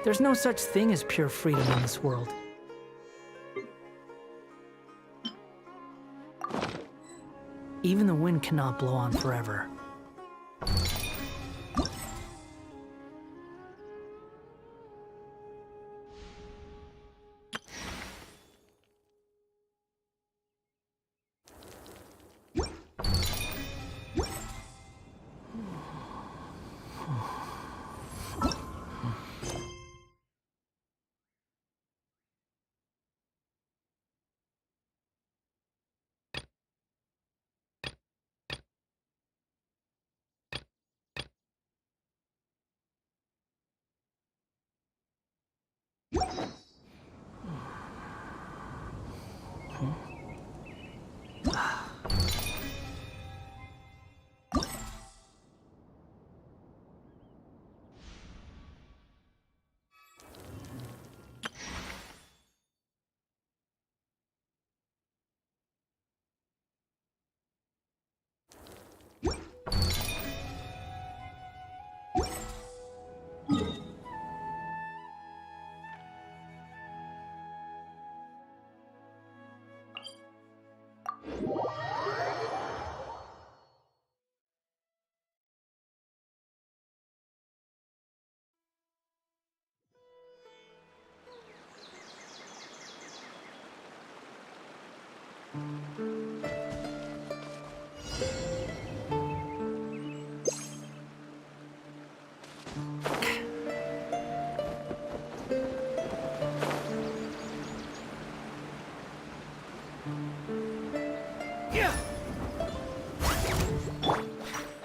There's no such thing as pure freedom in this world. Even the wind cannot blow on forever.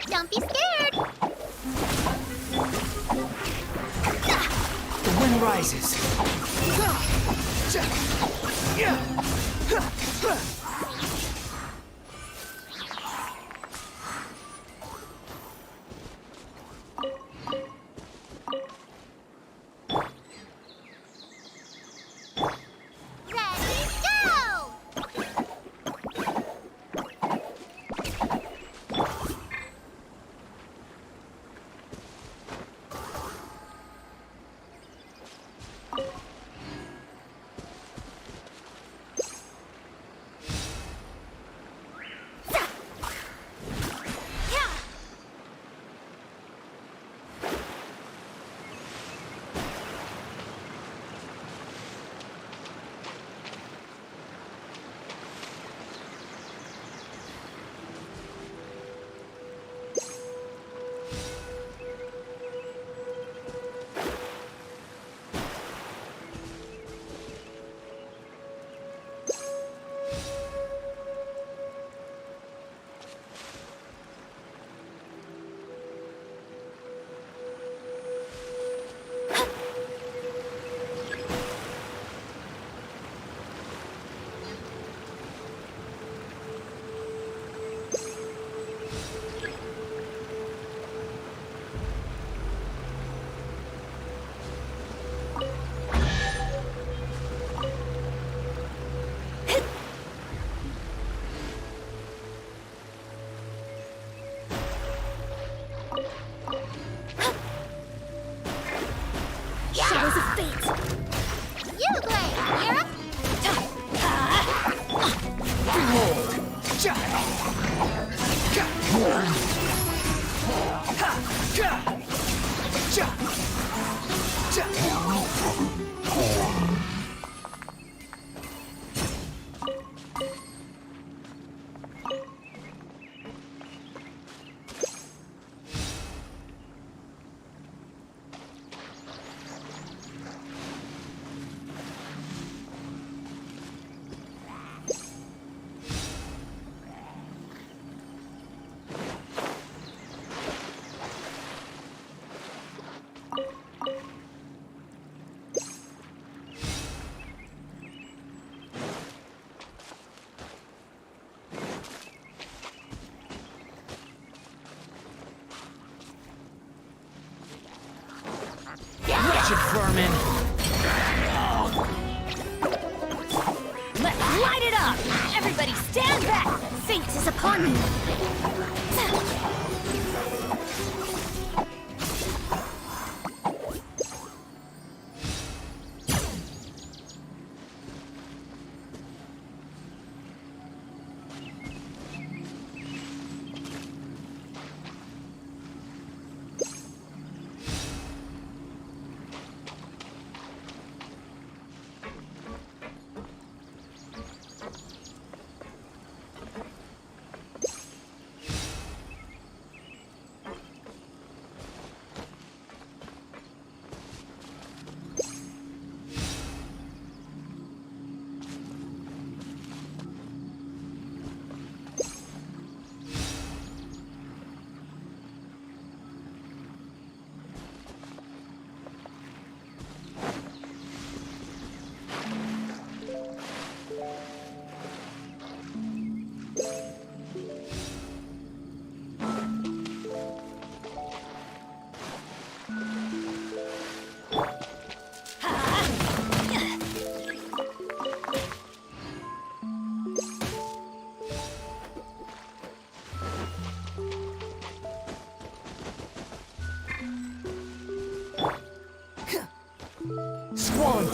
Don't be scared! The wind rises. Shadows of Fate! You, Blade! You're up! Wretched vermin! Let's light it up! Everybody stand back! Fate is upon me!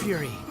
fury.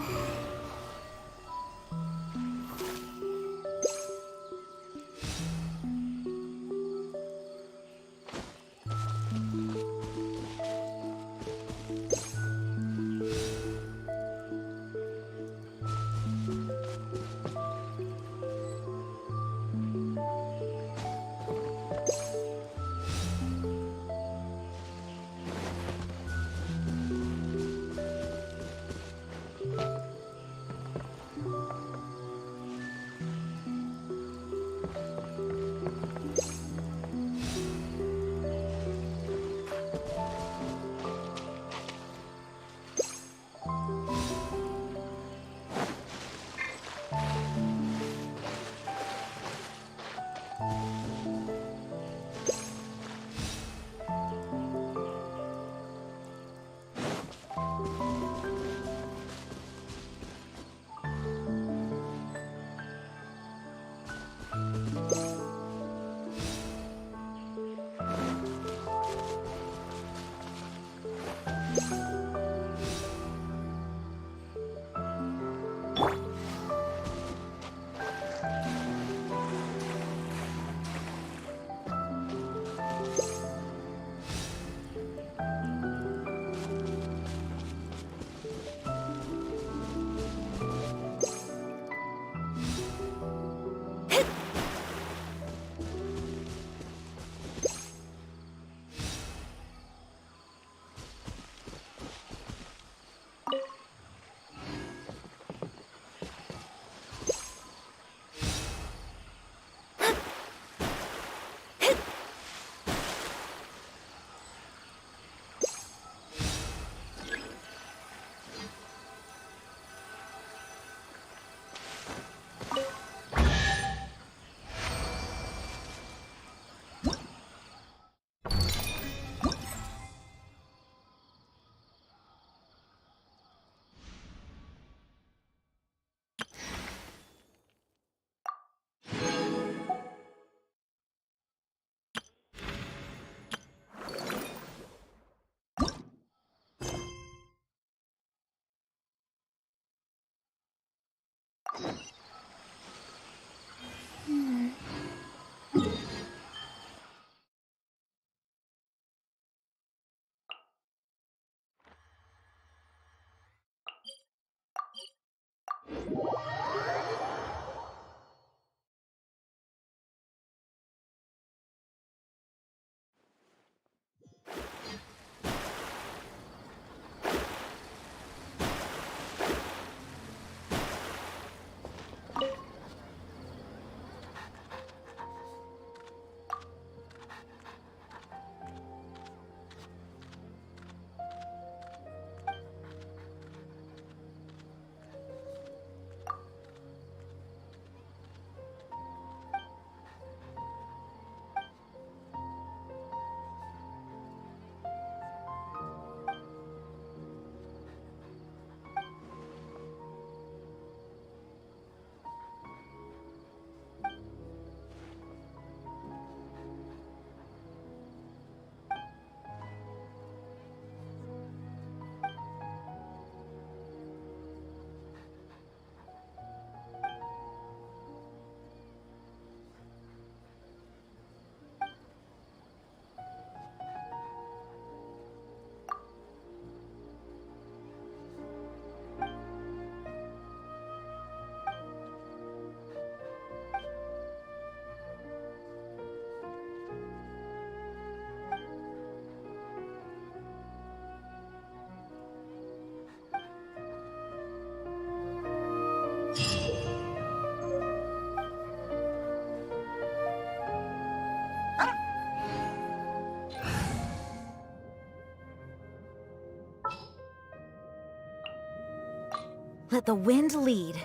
Let the wind lead.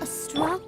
A straw?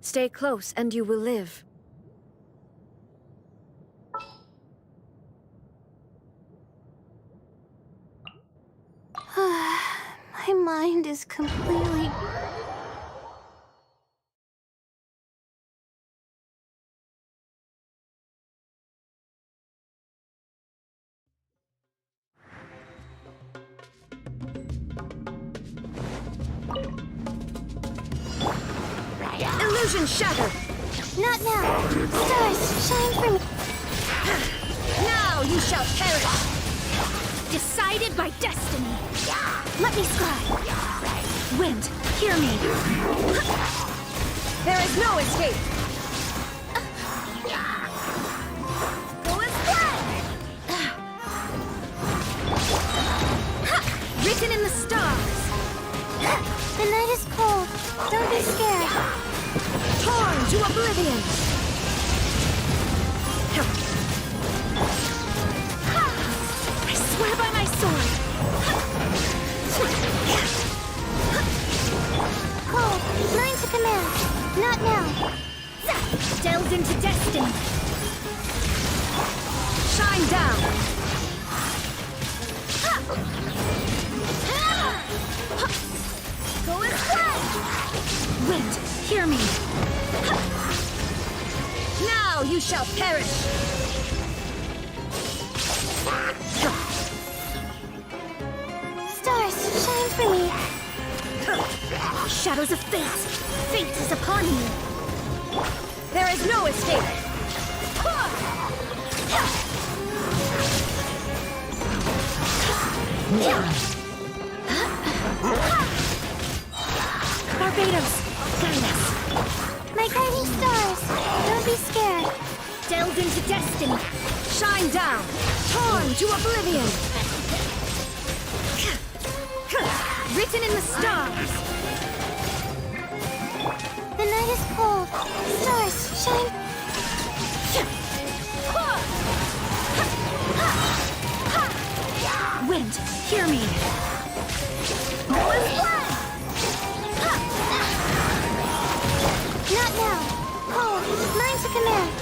Stay close and you will live. My mind is completely... Illusion shatter! Not now! Stars, shine for me! you shall perish! Decided by destiny! Let me scry! Wind, hear me! There is no escape! Go as planned! Written in the stars! The night is cold. Don't be scared. Torn to oblivion! I swear by my sword! Cold, mine to command. Not now. Delved into destiny! Shine down! Go as planned! Wind, hear me! Now you shall perish! Stars, shine for me. Shadows of fate! Fate is upon you! There is no escape! Barbados, guide us! My guiding stars, don't be scared. Delved into destiny! Shine down! Torn to oblivion! Written in the stars! The night is cold. Stars, shine. Wind, hear me! Go as planned! Not now. Cold, mine to command.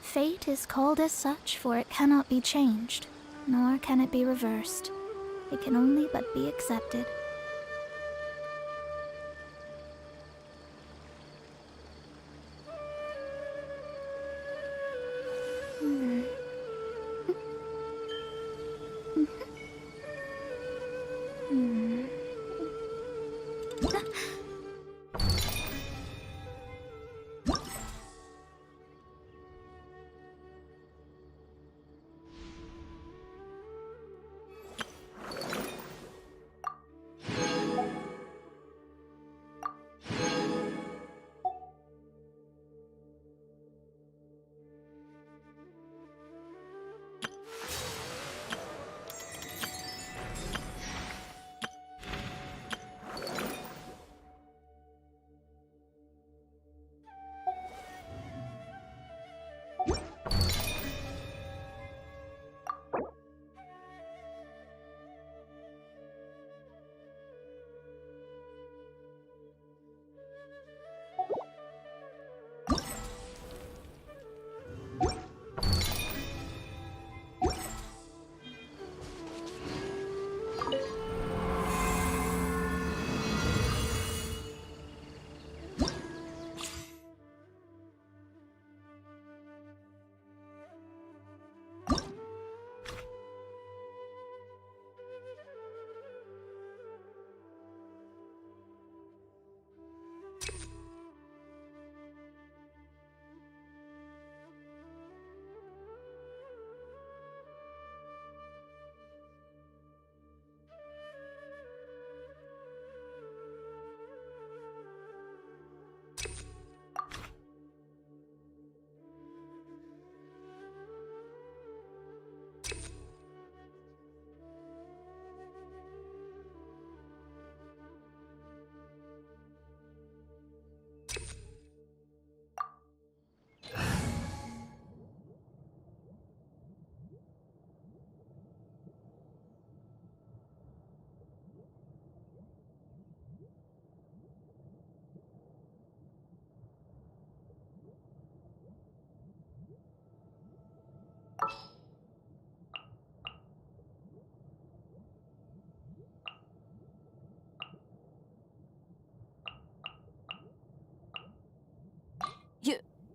Fate is called as such, for it cannot be changed, nor can it be reversed. It can only but be accepted.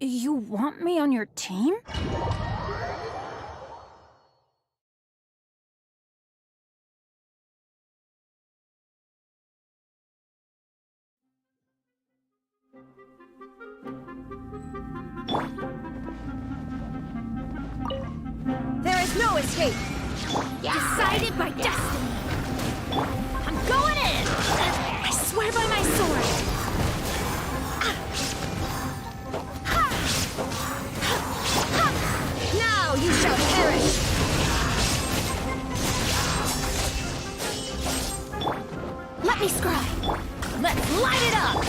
You want me on your team? There is no escape! Decided by destiny! I'm going in! I swear by my sword! Now you shall perish! Let me scry! Let's light it up!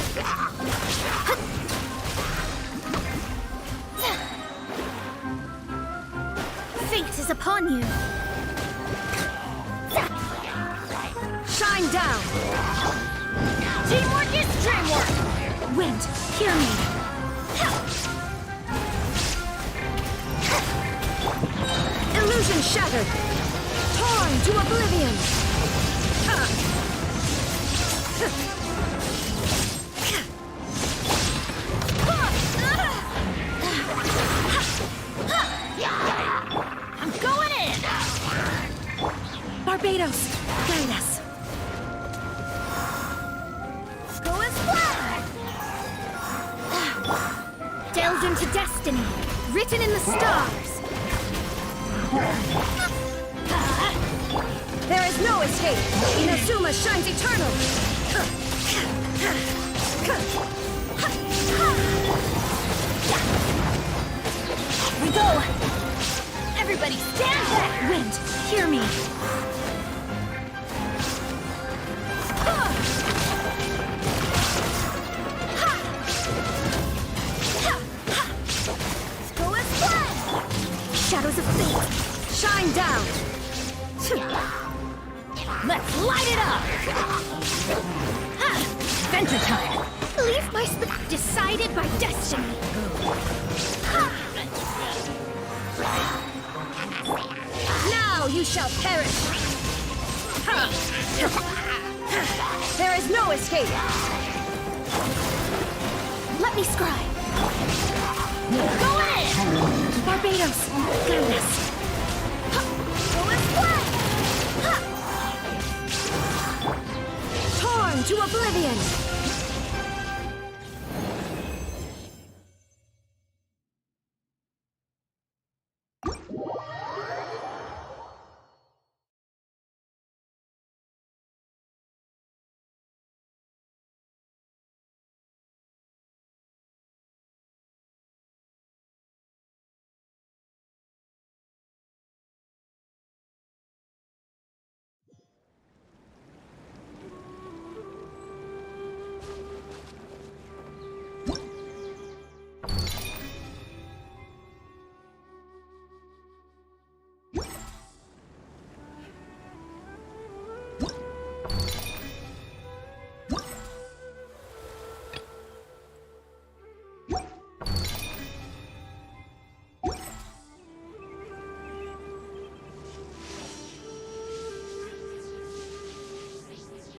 Fate is upon you! Shine down! Teamwork is dreamwork! Wind, hear me! Illusion shattered! Torn to oblivion! I'm going in! Barbados, guide us. Go as flat! Delved into destiny, written in the stars. There is no escape. Inazuma shines eternal. We go. Everybody stand back. Wind, hear me. Go as flat. Shadows of fate, shine down. Let's light it up! Adventure time! Leave my decided by destiny! Now you shall perish! There is no escape! Let me scry! Go in! Barbados, guide us! Go and fly! Torn to oblivion!